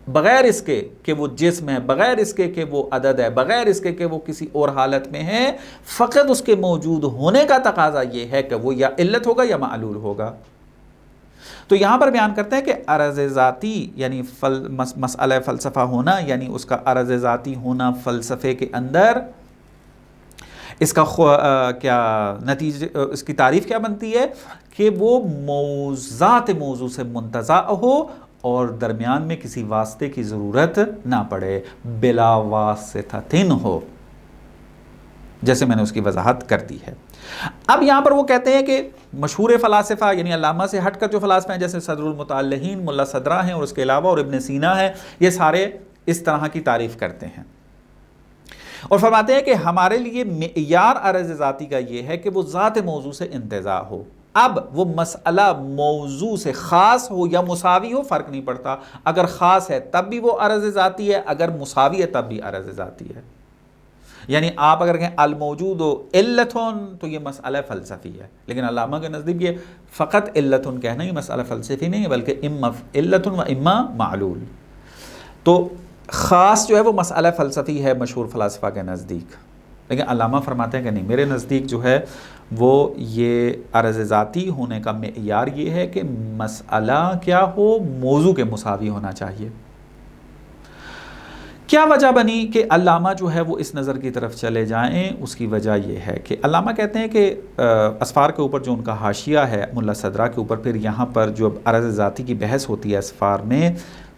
بغیر اس کے کہ وہ جسم ہے، بغیر اس کے کہ وہ عدد ہے، بغیر اس کے کہ وہ کسی اور حالت میں ہے، فقط اس کے موجود ہونے کا تقاضا یہ ہے کہ وہ یا علت ہوگا یا معلول ہوگا۔ تو یہاں پر بیان کرتے ہیں کہ عرض ذاتی یعنی مسئلہ فلسفہ ہونا، یعنی اس کا عرض ذاتی ہونا فلسفے کے اندر اس کا کیا نتیجہ، اس کی تعریف کیا بنتی ہے کہ وہ ذات موضوع سے منتزع ہو اور درمیان میں کسی واسطے کی ضرورت نہ پڑے، بلا واسطتن ہو، جیسے میں نے اس کی وضاحت کر دی ہے۔ اب یہاں پر وہ کہتے ہیں کہ مشہور فلاسفہ، یعنی علامہ سے ہٹ کر جو فلاسفہ ہیں جیسے صدر المتعلقین ملا صدرہ ہیں اور اس کے علاوہ اور ابن سینا ہے، یہ سارے اس طرح کی تعریف کرتے ہیں اور فرماتے ہیں کہ ہمارے لیے معیار عرض ذاتی کا یہ ہے کہ وہ ذات موضوع سے انتزاع ہو۔ اب وہ مسئلہ موضوع سے خاص ہو یا مساوی ہو فرق نہیں پڑتا، اگر خاص ہے تب بھی وہ عرض ذاتی ہے، اگر مساوی ہے تب بھی عرض ذاتی ہے۔ یعنی آپ اگر کہیں الموجود علتن تو یہ مسئلہ فلسفی ہے، لیکن علامہ کے نزدیک یہ فقط علتن کہنا یہ مسئلہ فلسفی نہیں ہے، بلکہ اما علتن و اما معلول۔ تو خاص جو ہے وہ مسئلہ فلسفی ہے مشہور فلاسفہ کے نزدیک، لیکن علامہ فرماتے ہیں کہ نہیں، میرے نزدیک جو ہے وہ یہ عرض ذاتی ہونے کا معیار یہ ہے کہ مسئلہ کیا ہو، موضوع کے مساوی ہونا چاہیے۔ کیا وجہ بنی کہ علامہ جو ہے وہ اس نظر کی طرف چلے جائیں؟ اس کی وجہ یہ ہے کہ علامہ کہتے ہیں کہ اسفار کے اوپر جو ان کا حاشیہ ہے ملا صدرہ کے اوپر، پھر یہاں پر جو عرض ذاتی کی بحث ہوتی ہے اسفار میں،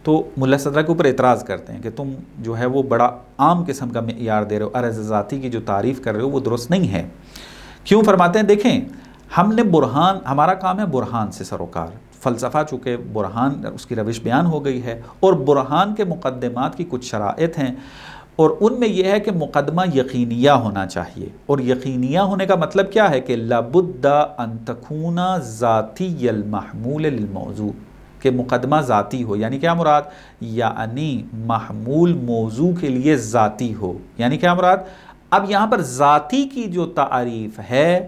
تو ملا صدرہ کے اوپر اعتراض کرتے ہیں کہ تم جو ہے وہ بڑا عام قسم کا معیار دے رہے ہو، عرض ذاتی کی جو تعریف کر رہے ہو وہ درست نہیں ہے۔ کیوں؟ فرماتے ہیں دیکھیں ہم نے برہان، ہمارا کام ہے برہان سے سروکار، فلسفہ چونکہ برہان اس کی روش بیان ہو گئی ہے، اور برہان کے مقدمات کی کچھ شرائط ہیں، اور ان میں یہ ہے کہ مقدمہ یقینیہ ہونا چاہیے، اور یقینیہ ہونے کا مطلب کیا ہے کہ لابد ان تکون ذاتی المحمول للموضوع، کہ مقدمہ ذاتی ہو۔ یعنی کیا مراد؟ یعنی محمول موضوع کے لیے ذاتی ہو۔ یعنی کیا مراد؟ اب یہاں پر ذاتی کی جو تعریف ہے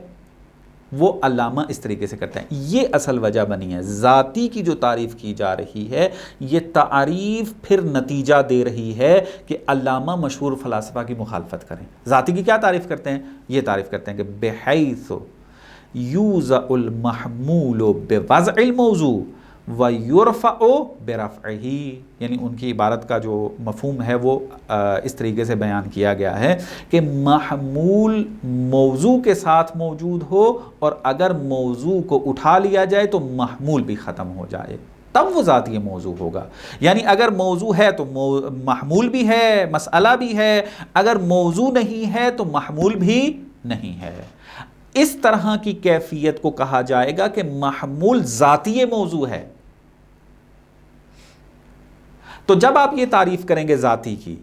وہ علامہ اس طریقے سے کرتے ہیں، یہ اصل وجہ بنی ہے۔ ذاتی کی جو تعریف کی جا رہی ہے یہ تعریف پھر نتیجہ دے رہی ہے کہ علامہ مشہور فلاسفہ کی مخالفت کریں۔ ذاتی کی کیا تعریف کرتے ہیں؟ یہ تعریف کرتے ہیں کہ بحیث یوضع المحمول بوضع الموضوع وَيُرْفَعُ بِرَفْعِهِ، یعنی ان کی عبارت کا جو مفہوم ہے وہ اس طریقے سے بیان کیا گیا ہے کہ محمول موضوع کے ساتھ موجود ہو، اور اگر موضوع کو اٹھا لیا جائے تو محمول بھی ختم ہو جائے، تب وہ ذاتی موضوع ہوگا۔ یعنی اگر موضوع ہے تو محمول بھی ہے، مسئلہ بھی ہے، اگر موضوع نہیں ہے تو محمول بھی نہیں ہے۔ اس طرح کی کیفیت کو کہا جائے گا کہ محمول ذاتی موضوع ہے۔ تو جب آپ یہ تعریف کریں گے ذاتی کی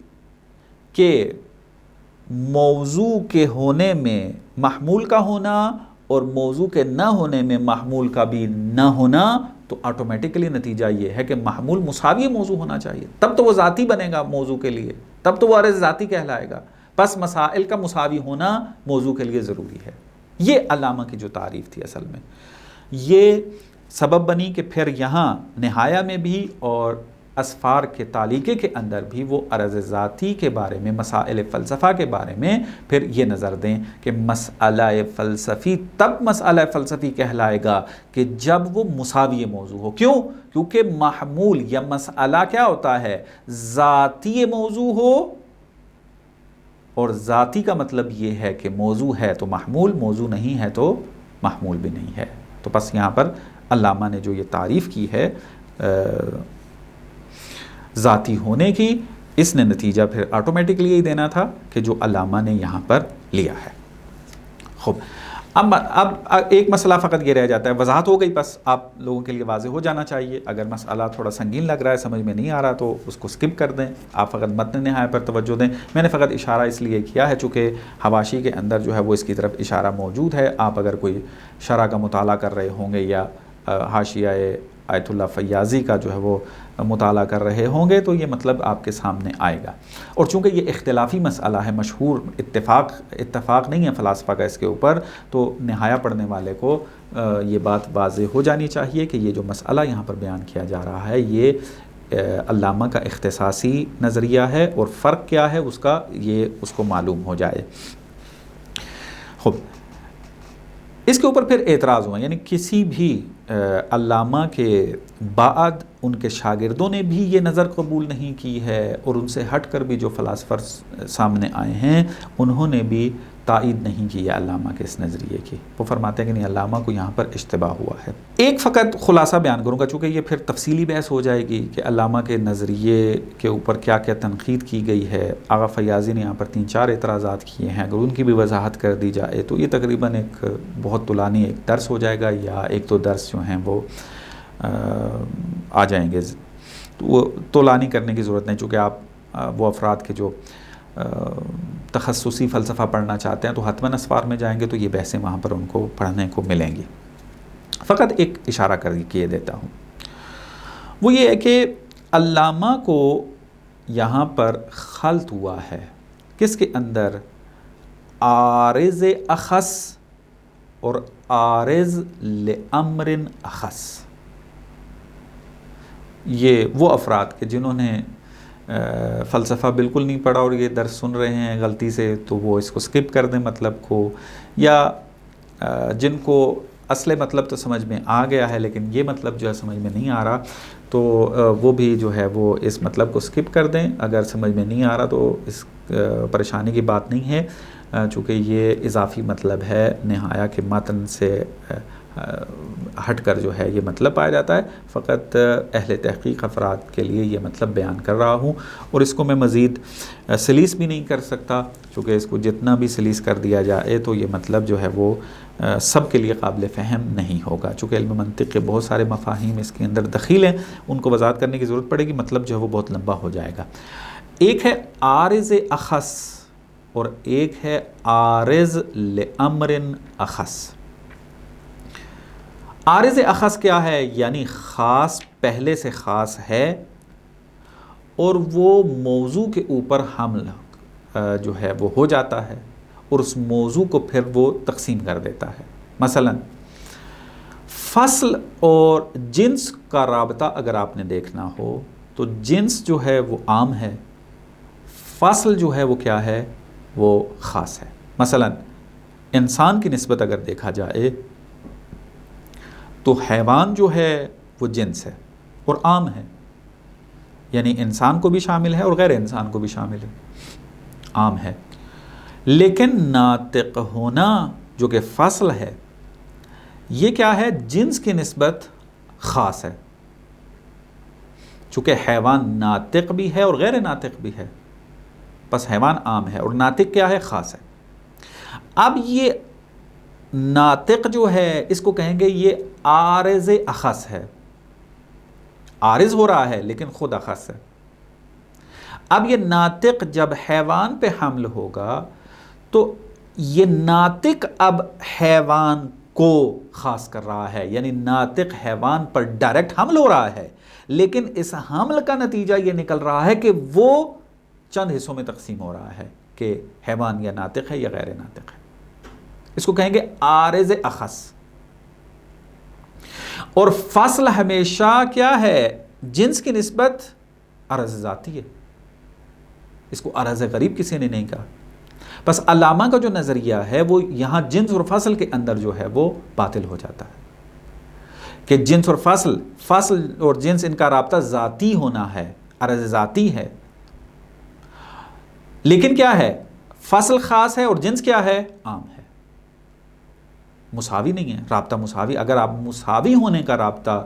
کہ موضوع کے ہونے میں محمول کا ہونا اور موضوع کے نہ ہونے میں محمول کا بھی نہ ہونا، تو آٹومیٹکلی نتیجہ یہ ہے کہ محمول مساوی موضوع ہونا چاہیے، تب تو وہ ذاتی بنے گا موضوع کے لیے، تب تو وہ عرض ذاتی کہلائے گا۔ پس مسائل کا مساوی ہونا موضوع کے لیے ضروری ہے۔ یہ علامہ کی جو تعریف تھی اصل میں یہ سبب بنی کہ پھر یہاں نہایہ میں بھی اور اسفار کے تعلیقے کے اندر بھی وہ عرض ذاتی کے بارے میں، مسائل فلسفہ کے بارے میں پھر یہ نظر دیں کہ مسئلہ فلسفی تب مسئلہ فلسفی کہلائے گا کہ جب وہ مساوی موضوع ہو۔ کیوں؟ کیونکہ محمول یا مسئلہ کیا ہوتا ہے؟ ذاتی موضوع ہو، اور ذاتی کا مطلب یہ ہے کہ موضوع ہے تو محمول، موضوع نہیں ہے تو محمول بھی نہیں ہے۔ تو بس یہاں پر علامہ نے جو یہ تعریف کی ہے ذاتی ہونے کی، اس نے نتیجہ پھر آٹومیٹکلی یہی دینا تھا کہ جو علامہ نے یہاں پر لیا ہے۔ خوب، اب ایک مسئلہ فقط یہ رہ جاتا ہے، وضاحت ہو گئی، بس آپ لوگوں کے لیے واضح ہو جانا چاہیے۔ اگر مسئلہ تھوڑا سنگین لگ رہا ہے، سمجھ میں نہیں آ رہا، تو اس کو سکپ کر دیں، آپ فقط متن نہایہ پر توجہ دیں۔ میں نے فقط اشارہ اس لیے کیا ہے چونکہ حواشی کے اندر جو ہے وہ اس کی طرف اشارہ موجود ہے۔ آپ اگر کوئی شرح کا مطالعہ کر رہے ہوں گے یا حاشیہ آیت اللہ فیاضی کا جو ہے وہ مطالعہ کر رہے ہوں گے تو یہ مطلب آپ کے سامنے آئے گا۔ اور چونکہ یہ اختلافی مسئلہ ہے، مشہور اتفاق نہیں ہے فلاسفہ کا اس کے اوپر، تو نہایہ پڑھنے والے کو یہ بات واضح ہو جانی چاہیے کہ یہ جو مسئلہ یہاں پر بیان کیا جا رہا ہے یہ علامہ کا اختصاصی نظریہ ہے، اور فرق کیا ہے اس کا یہ اس کو معلوم ہو جائے۔ خوب، اس کے اوپر پھر اعتراض ہوا، یعنی کسی بھی علامہ کے بعد ان کے شاگردوں نے بھی یہ نظر قبول نہیں کی ہے، اور ان سے ہٹ کر بھی جو فلاسفر سامنے آئے ہیں انہوں نے بھی تائید نہیں کی ہے علامہ کے اس نظریے کی۔ وہ فرماتے ہیں کہ نہیں، علامہ کو یہاں پر اشتباہ ہوا ہے۔ ایک فقط خلاصہ بیان کروں گا، چونکہ یہ پھر تفصیلی بحث ہو جائے گی کہ علامہ کے نظریے کے اوپر کیا کیا تنقید کی گئی ہے۔ آغا فیاضی نے یہاں پر 3-4 اعتراضات کیے ہیں، اگر ان کی بھی وضاحت کر دی جائے تو یہ تقریباً ایک بہت طولانی ایک درس ہو جائے گا، یا 1-2 درس جو ہیں وہ آ جائیں گے۔ تو وہ طولانی کرنے کی ضرورت نہیں، چونکہ آپ وہ افراد کے جو تخصصی فلسفہ پڑھنا چاہتے ہیں تو حتماً اسفار میں جائیں گے تو یہ بحثیں وہاں پر ان کو پڑھنے کو ملیں گی۔ فقط ایک اشارہ کر کے دیتا ہوں، وہ یہ ہے کہ علامہ کو یہاں پر خلط ہوا ہے کس کے اندر؟ عارض اخص اور عارض لامر اخص۔ یہ وہ افراد کہ جنہوں نے فلسفہ بالکل نہیں پڑھا اور یہ درس سن رہے ہیں غلطی سے تو وہ اس کو سکپ کر دیں مطلب کو، یا جن کو اصل مطلب تو سمجھ میں آ گیا ہے لیکن یہ مطلب جو ہے سمجھ میں نہیں آ رہا، تو وہ بھی جو ہے وہ اس مطلب کو سکپ کر دیں۔ اگر سمجھ میں نہیں آ رہا تو اس پریشانی کی بات نہیں ہے، چونکہ یہ اضافی مطلب ہے، نہایہ کے متن سے ہٹ کر جو ہے یہ مطلب پایا جاتا ہے۔ فقط اہل تحقیق افراد کے لیے یہ مطلب بیان کر رہا ہوں، اور اس کو میں مزید سلیس بھی نہیں کر سکتا، چونکہ اس کو جتنا بھی سلیس کر دیا جائے تو یہ مطلب جو ہے وہ سب کے لیے قابل فہم نہیں ہوگا، چونکہ علم منطق کے بہت سارے مفاہیم اس کے اندر دخیل ہیں، ان کو وضاحت کرنے کی ضرورت پڑے گی، مطلب جو ہے وہ بہت لمبا ہو جائے گا۔ ایک ہے عارض اخص اور ایک ہے عارض لامر اخص۔ عارض اخص کیا ہے؟ یعنی خاص پہلے سے خاص ہے اور وہ موضوع کے اوپر حمل جو ہے وہ ہو جاتا ہے اور اس موضوع کو پھر وہ تقسیم کر دیتا ہے۔ مثلا فصل اور جنس کا رابطہ اگر آپ نے دیکھنا ہو تو جنس جو ہے وہ عام ہے، فصل جو ہے وہ کیا ہے؟ وہ خاص ہے۔ مثلا انسان کی نسبت اگر دیکھا جائے تو حیوان جو ہے وہ جنس ہے اور عام ہے، یعنی انسان کو بھی شامل ہے اور غیر انسان کو بھی شامل ہے، عام ہے۔ لیکن ناطق ہونا جو کہ فصل ہے یہ کیا ہے؟ جنس کی نسبت خاص ہے، چونکہ حیوان ناطق بھی ہے اور غیر ناطق بھی ہے، بس حیوان عام ہے اور ناطق کیا ہے؟ خاص ہے۔ اب یہ ناطق جو ہے اس کو کہیں گے یہ عارض اخص ہے، عارض ہو رہا ہے لیکن خود اخص ہے۔ اب یہ ناطق جب حیوان پہ حمل ہوگا تو یہ ناطق اب حیوان کو خاص کر رہا ہے، یعنی ناطق حیوان پر ڈائریکٹ حمل ہو رہا ہے، لیکن اس حمل کا نتیجہ یہ نکل رہا ہے کہ وہ چند حصوں میں تقسیم ہو رہا ہے کہ حیوان یا ناطق ہے یا غیر ناطق ہے۔ اس کو کہیں گے عارض اخص۔ اور فصل ہمیشہ کیا ہے؟ جنس کی نسبت عرض ذاتی ہے، اس کو عرض غریب کسی نے نہیں کہا۔ بس علامہ کا جو نظریہ ہے وہ یہاں جنس اور فصل کے اندر جو ہے وہ باطل ہو جاتا ہے کہ جنس اور فصل اور جنس ان کا رابطہ ذاتی ہونا ہے، عرض ذاتی ہے، لیکن کیا ہے؟ فصل خاص ہے اور جنس کیا ہے؟ عام ہے، مساوی نہیں ہے، رابطہ مساوی۔ اگر آپ مساوی ہونے کا رابطہ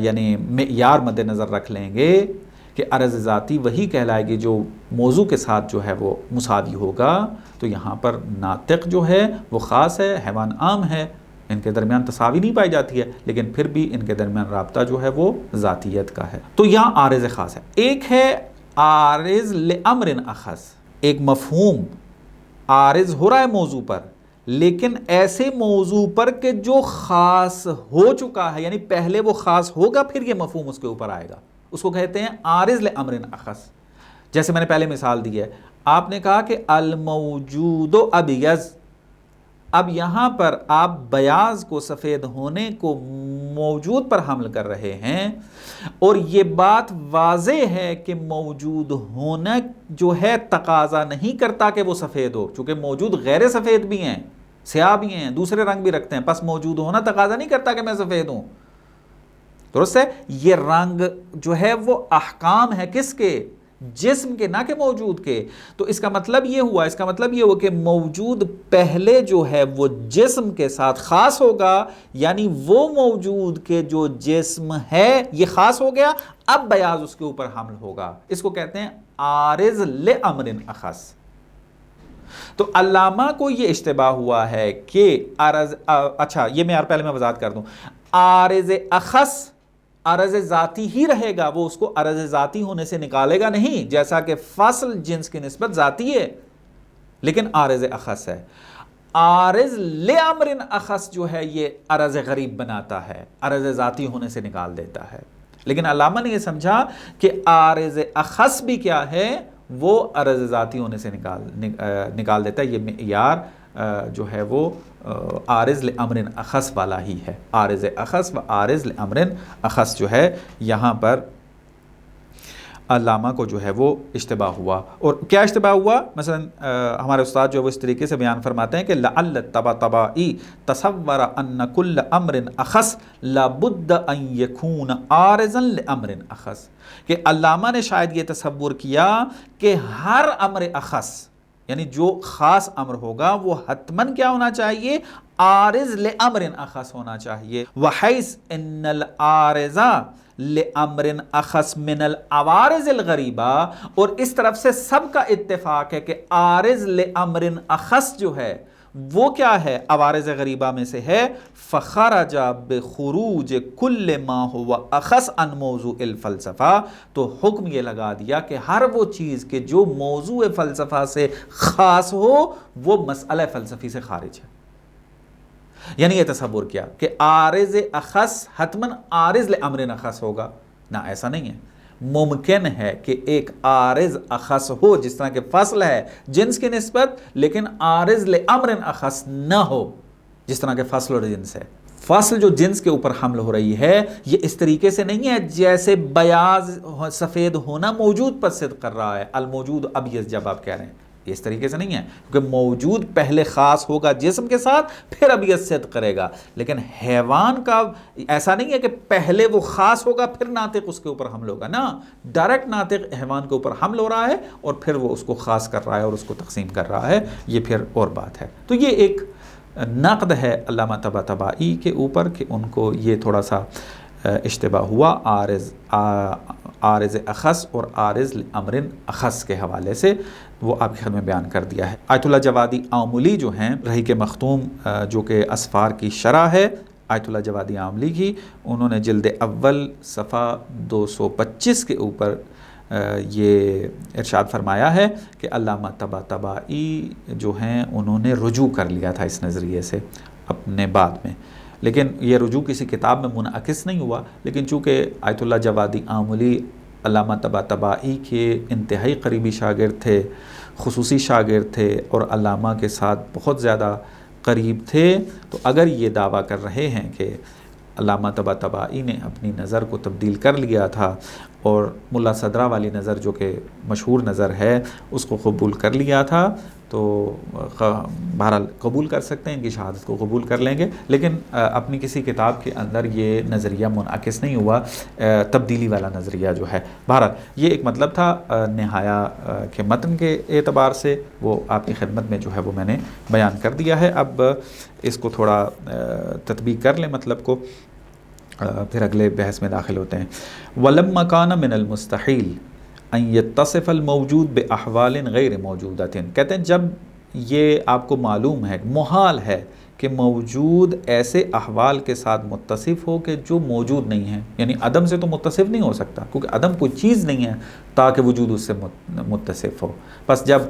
یعنی معیار مد نظر رکھ لیں گے کہ عرض ذاتی وہی کہلائے گی جو موضوع کے ساتھ جو ہے وہ مساوی ہوگا، تو یہاں پر ناطق جو ہے وہ خاص ہے، حیوان عام ہے، ان کے درمیان تساوی نہیں پائی جاتی ہے، لیکن پھر بھی ان کے درمیان رابطہ جو ہے وہ ذاتیت کا ہے۔ تو یہاں عارض خاص ہے۔ ایک ہے عارض لامر اخص، ایک مفہوم عارض ہو رہا ہے موضوع پر، لیکن ایسے موضوع پر کہ جو خاص ہو چکا ہے، یعنی پہلے وہ خاص ہوگا پھر یہ مفہوم اس کے اوپر آئے گا، اس کو کہتے ہیں عارض لامر اخص۔ جیسے میں نے پہلے مثال دی ہے، آپ نے کہا کہ الموجود ابیض، اب یہاں پر آپ بیاض کو، سفید ہونے کو موجود پر حمل کر رہے ہیں، اور یہ بات واضح ہے کہ موجود ہونا جو ہے تقاضا نہیں کرتا کہ وہ سفید ہو، چونکہ موجود غیر سفید بھی ہیں، سیاہ بھی ہیں، دوسرے رنگ بھی رکھتے ہیں، پس موجود ہونا تقاضا نہیں کرتا کہ میں سفید ہوں۔ درست ہے؟ یہ رنگ جو ہے وہ احکام ہے کس کے؟ جسم کے، نہ کہ موجود کے. تو اس کا مطلب یہ ہوا کہ موجود پہلے جو ہے وہ جسم کے ساتھ خاص ہوگا، یعنی وہ موجود کے جو جسم ہے یہ خاص ہو گیا، اب بیاض اس کے اوپر حمل ہوگا. اس کو کہتے ہیں عارض لامر اخص. تو علامہ کو یہ اشتباہ ہوا ہے کہ اچھا یہ پہلے میں وضاحت کر دوں. عارض اخص عرض ذاتی ہی رہے گا، وہ اس کو عرض ذاتی ہونے سے نکالے گا نہیں، جیسا کہ فصل جنس کی نسبت ذاتی ہے لیکن عارض اخص ہے. عارض لامر اخص جو ہے یہ عرض غریب بناتا ہے، عرض ذاتی ہونے سے نکال دیتا ہے. لیکن علامہ نے یہ سمجھا کہ عارض اخص بھی کیا ہے، وہ عرض ذاتی ہونے سے نکال دیتا ہے. یہ معیار جو ہے وہ عارض لامر اخص والا ہی ہے. عارض اخص و عارض لامر اخص جو ہے یہاں پر علامہ کو جو ہے وہ اشتباہ ہوا. اور کیا اشتباہ ہوا؟ مثلا ہمارے استاد جو وہ اس طریقے سے بیان فرماتے ہیں کہ لعل الطباطبائی تصور ان کل امر اخص لابد ان یکون عارضا لامر اخص. کہ علامہ نے شاید یہ تصور کیا کہ ہر امر اخص یعنی جو خاص امر ہوگا وہ حتماً کیا ہونا چاہیے؟ عارض لامر اخص ہونا چاہیے. وحیث ان العارض لامر اخص من العوارض الغریبہ، اور اس طرف سے سب کا اتفاق ہے کہ عارض لامر اخص جو ہے وہ کیا ہے؟ عوارض غریبہ میں سے ہے. فخرج بخروج کل ما هو اخص عن موضوع الفلسفہ، تو حکم یہ لگا دیا کہ ہر وہ چیز کہ جو موضوع فلسفہ سے خاص ہو وہ مسئلہ فلسفی سے خارج ہے. یعنی یہ تصور کیا کہ عارض اخص حتماً عارض لامر اخص ہوگا، نہ ایسا نہیں ہے. ممکن ہے کہ ایک عارض اخص ہو جس طرح کہ فصل ہے جنس کی نسبت، لیکن عارض لامر اخص نہ ہو جس طرح کہ فصل اور جنس ہے. فصل جو جنس کے اوپر حمل ہو رہی ہے یہ اس طریقے سے نہیں ہے جیسے بیاض سفید ہونا موجود پر صدق کر رہا ہے، الموجود ابیض جب آپ کہہ رہے ہیں، یہ اس طریقے سے نہیں ہے، کیونکہ موجود پہلے خاص ہوگا جسم کے ساتھ پھر ابیض صدق کرے گا. لیکن حیوان کا ایسا نہیں ہے کہ پہلے وہ خاص ہوگا پھر ناطق اس کے اوپر حمل ہوگا، نا، ڈائریکٹ ناطق حیوان کے اوپر حمل ہو رہا ہے اور پھر وہ اس کو خاص کر رہا ہے اور اس کو تقسیم کر رہا ہے. یہ پھر اور بات ہے. تو یہ ایک نقد ہے علامہ طباطبائی کے اوپر کہ ان کو یہ تھوڑا سا اشتباہ ہوا عارض اخص اور عارض لامر اخص کے حوالے سے، وہ آپ کے خدمت میں بیان کر دیا ہے. آیت اللہ جوادی آملی جو ہیں رحیق مختوم جو کہ اسفار کی شرح ہے آیت اللہ جوادی آملی کی، انہوں نے جلد اول صفحہ 225 کے اوپر یہ ارشاد فرمایا ہے کہ علامہ طباطبائی جو ہیں انہوں نے رجوع کر لیا تھا اس نظریے سے اپنے بعد میں، لیکن یہ رجوع کسی کتاب میں منعکس نہیں ہوا. لیکن چونکہ آیت اللہ جوادی آملی علامہ طباطبائی کے انتہائی قریبی شاگرد تھے، خصوصی شاگرد تھے اور علامہ کے ساتھ بہت زیادہ قریب تھے، تو اگر یہ دعویٰ کر رہے ہیں کہ علامہ طباطبائی نے اپنی نظر کو تبدیل کر لیا تھا اور ملا صدرہ والی نظر جو کہ مشہور نظر ہے اس کو قبول کر لیا تھا، تو بہرحال قبول کر سکتے ہیں، ان کی شہادت کو قبول کر لیں گے. لیکن اپنی کسی کتاب کے اندر یہ نظریہ منعکس نہیں ہوا، تبدیلی والا نظریہ جو ہے. بہرحال یہ ایک مطلب تھا نہایا کے متن کے اعتبار سے، وہ آپ کی خدمت میں جو ہے وہ میں نے بیان کر دیا ہے. اب اس کو تھوڑا تطبیق کر لیں مطلب کو، پھر اگلے بحث میں داخل ہوتے ہیں. وَلَمَّا كَانَ مِنَ الْمُسْتَحِيلِ أَن يَتَّصِفَ الْمَوْجُودُ بِأَحْوَالٍ غَيْرِ مَوْجُودَةٍ. کہتے ہیں جب یہ آپ کو معلوم ہے، محال ہے کہ موجود ایسے احوال کے ساتھ متصف ہو کہ جو موجود نہیں ہیں، یعنی عدم سے تو متصف نہیں ہو سکتا کیونکہ عدم کوئی چیز نہیں ہے تاکہ وجود اس سے متصف ہو. بس جب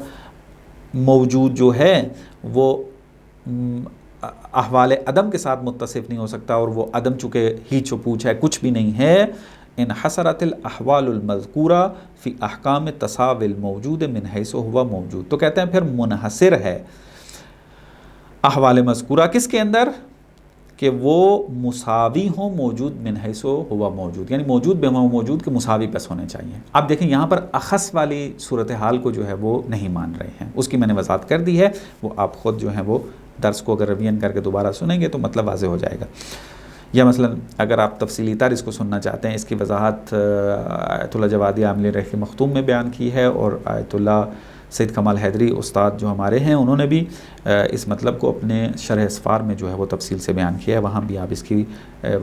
موجود جو ہے وہ احوال عدم کے ساتھ متصف نہیں ہو سکتا اور وہ عدم چونکہ ہیچ و پوچھ ہے، کچھ بھی نہیں ہے. انحصرت الاحوال المذکورہ فی احکام تساوی الموجود من حیث ہوا موجود. تو کہتے ہیں پھر منحصر ہے احوال مذکورہ کس کے اندر؟ کہ وہ مساوی ہوں موجود من حیث ہوا موجود، یعنی موجود بے موجود کے مساوی پس ہونے چاہیے. اب دیکھیں یہاں پر اخص والی صورتحال کو جو ہے وہ نہیں مان رہے ہیں، اس کی میں نے وضاحت کر دی ہے، وہ آپ خود جو ہیں وہ درس کو اگر ریویژن کر کے دوبارہ سنیں گے تو مطلب واضح ہو جائے گا. یا مثلا اگر آپ تفصیلی تر اس کو سننا چاہتے ہیں، اس کی وضاحت آیت اللہ جوادی عاملی رحی مختوم میں بیان کی ہے، اور آیت اللہ سید کمال حیدری استاد جو ہمارے ہیں انہوں نے بھی اس مطلب کو اپنے شرح اسفار میں جو ہے وہ تفصیل سے بیان کیا ہے، وہاں بھی آپ اس کی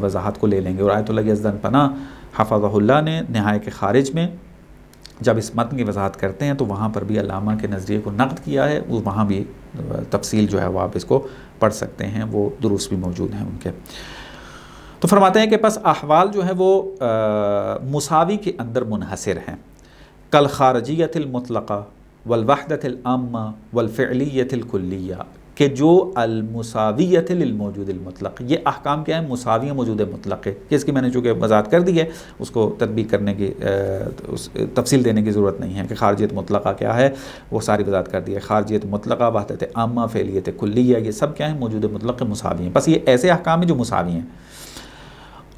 وضاحت کو لے لیں گے۔ اور آیت اللہ یزدان پناہ حفظہ اللہ نے نہائے کے خارج میں جب اس متن کی وضاحت کرتے ہیں تو وہاں پر بھی علامہ کے نظریے کو نقد کیا ہے، وہاں بھی تفصیل جو ہے وہ آپ اس کو پڑھ سکتے ہیں، وہ دروس بھی موجود ہیں ان کے۔ تو فرماتے ہیں کہ پس احوال جو ہے وہ مساوی کے اندر منحصر ہیں، کالخارجیت المطلقہ والوحدت العامہ والفعلیت الکلیہ، کہ جو المساویت للموجود المطلق، یہ احکام کیا ہیں؟ مساوی موجود مطلق ہے، کہ اس کی میں نے چونکہ وضاحت کر دی ہے، اس کو تطبیق کرنے کی تفصیل دینے کی ضرورت نہیں ہے کہ خارجیت مطلقہ کیا ہے، وہ ساری وضاحت کر دی ہے۔ خارجیت مطلقہ، وحدت عامہ، فعلیت کلیہ، یہ سب کیا ہیں؟ موجود مطلق مساوی ہیں، بس یہ ایسے احکام ہیں جو مساوی ہیں۔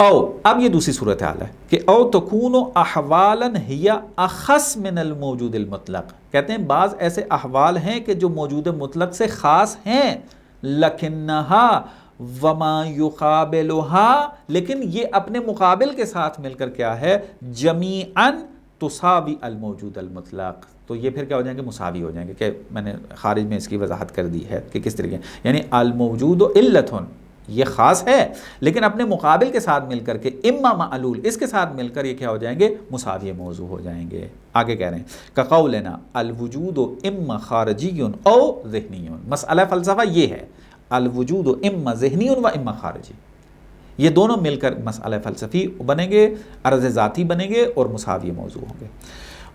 اب یہ دوسری صورتحال ہے کہ او تکون احوالا ہی اخص من الموجود المطلق، کہتے ہیں بعض ایسے احوال ہیں کہ جو موجود مطلق سے خاص ہیں، لکنہا وما یقابلہا، لیکن یہ اپنے مقابل کے ساتھ مل کر کیا ہے؟ جمیعا تساوی الموجود المطلق، تو یہ پھر کیا ہو جائیں گے؟ مساوی ہو جائیں گے، کہ میں نے خارج میں اس کی وضاحت کر دی ہے کہ کس طریقے، یعنی الموجود علتن، یہ خاص ہے لیکن اپنے مقابل کے ساتھ مل کر کے اما معلول، اس کے ساتھ مل کر یہ کیا ہو جائیں گے؟ مساوی موضوع ہو جائیں گے۔ آگے کہہ رہے ہیں کقولنا الوجود اما خارجی او ذہنی، مسئلہ فلسفہ یہ ہے، الوجود اما ذہنی و اما خارجی، یہ دونوں مل کر مسئلہ فلسفی بنیں گے، عرض ذاتی بنیں گے اور مساوی موضوع ہوں گے۔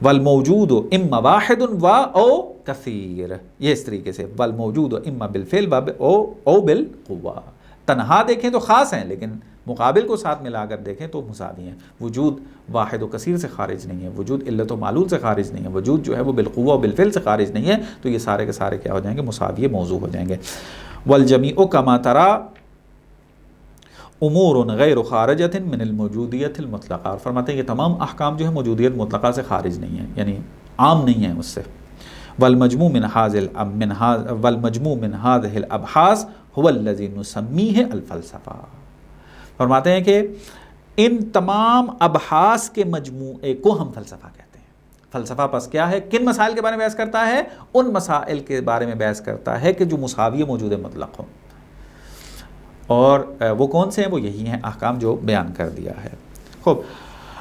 والموجود اما واحد و او کثیر، یہ اس طریقے سے، والموجود اما بالفعل او بالقوہ، تنہا دیکھیں تو خاص ہیں لیکن مقابل کو ساتھ ملا کر دیکھیں تو مساوی ہیں۔ وجود واحد و کثیر سے خارج نہیں ہے، وجود علت و معلول سے خارج نہیں ہے، وجود جو ہے وہ بالقوہ و بالفعل سے خارج نہیں ہے، تو یہ سارے کے سارے کیا ہو جائیں گے؟ مساوی موضوع ہو جائیں گے۔ والجمیع کما ترى امور غیر خارجۃ من الموجودیت المطلقہ، اور فرماتے ہیں یہ تمام احکام جو ہے موجودیت مطلقہ سے خارج نہیں ہیں، یعنی عام نہیں ہیں اس سے۔ والمجموع من هذه الابحاث هو الذي نسميه الفلسفہ، فرماتے ہیں کہ ان تمام ابحاث کے مجموعے کو ہم فلسفہ کہتے ہیں۔ فلسفہ پس کیا ہے؟ کن مسائل کے بارے میں بحث کرتا ہے؟ ان مسائل کے بارے میں بحث کرتا ہے کہ جو مساوی موجود مطلق ہوں، اور وہ کون سے ہیں؟ وہ یہی ہیں احکام جو بیان کر دیا ہے۔ خوب،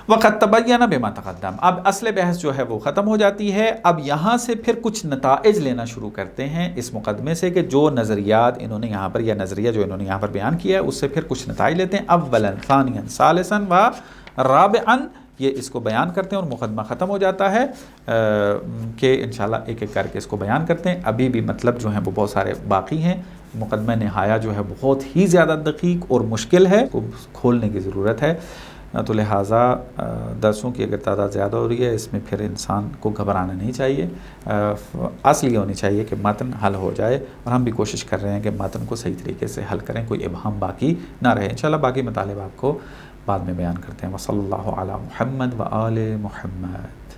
وقت تبین بما تقدم، اب اصل بحث جو ہے وہ ختم ہو جاتی ہے، اب یہاں سے پھر کچھ نتائج لینا شروع کرتے ہیں اس مقدمے سے، کہ جو نظریات انہوں نے یہاں پر، یا نظریہ جو انہوں نے یہاں پر بیان کیا ہے، اس سے پھر کچھ نتائج لیتے ہیں۔ اولا ثانیا ثالثا و رابعا، یہ اس کو بیان کرتے ہیں اور مقدمہ ختم ہو جاتا ہے، کہ انشاءاللہ ایک ایک کر کے اس کو بیان کرتے ہیں۔ ابھی بھی مطلب جو ہیں وہ بہت سارے باقی ہیں، مقدمہ نہایہ جو ہے بہت ہی زیادہ دقیق اور مشکل ہے، کو کھولنے کی ضرورت ہے، تو لہٰذا درسوں کی اگر تعداد زیادہ ہو رہی ہے اس میں پھر انسان کو گھبرانا نہیں چاہیے، اصل یہ ہونی چاہیے کہ متن حل ہو جائے، اور ہم بھی کوشش کر رہے ہیں کہ متن کو صحیح طریقے سے حل کریں، کوئی ابہام باقی نہ رہے۔ انشاءاللہ باقی مطالب آپ کو بعد میں بیان کرتے ہیں۔ وصلی اللہ علی محمد و آل محمد۔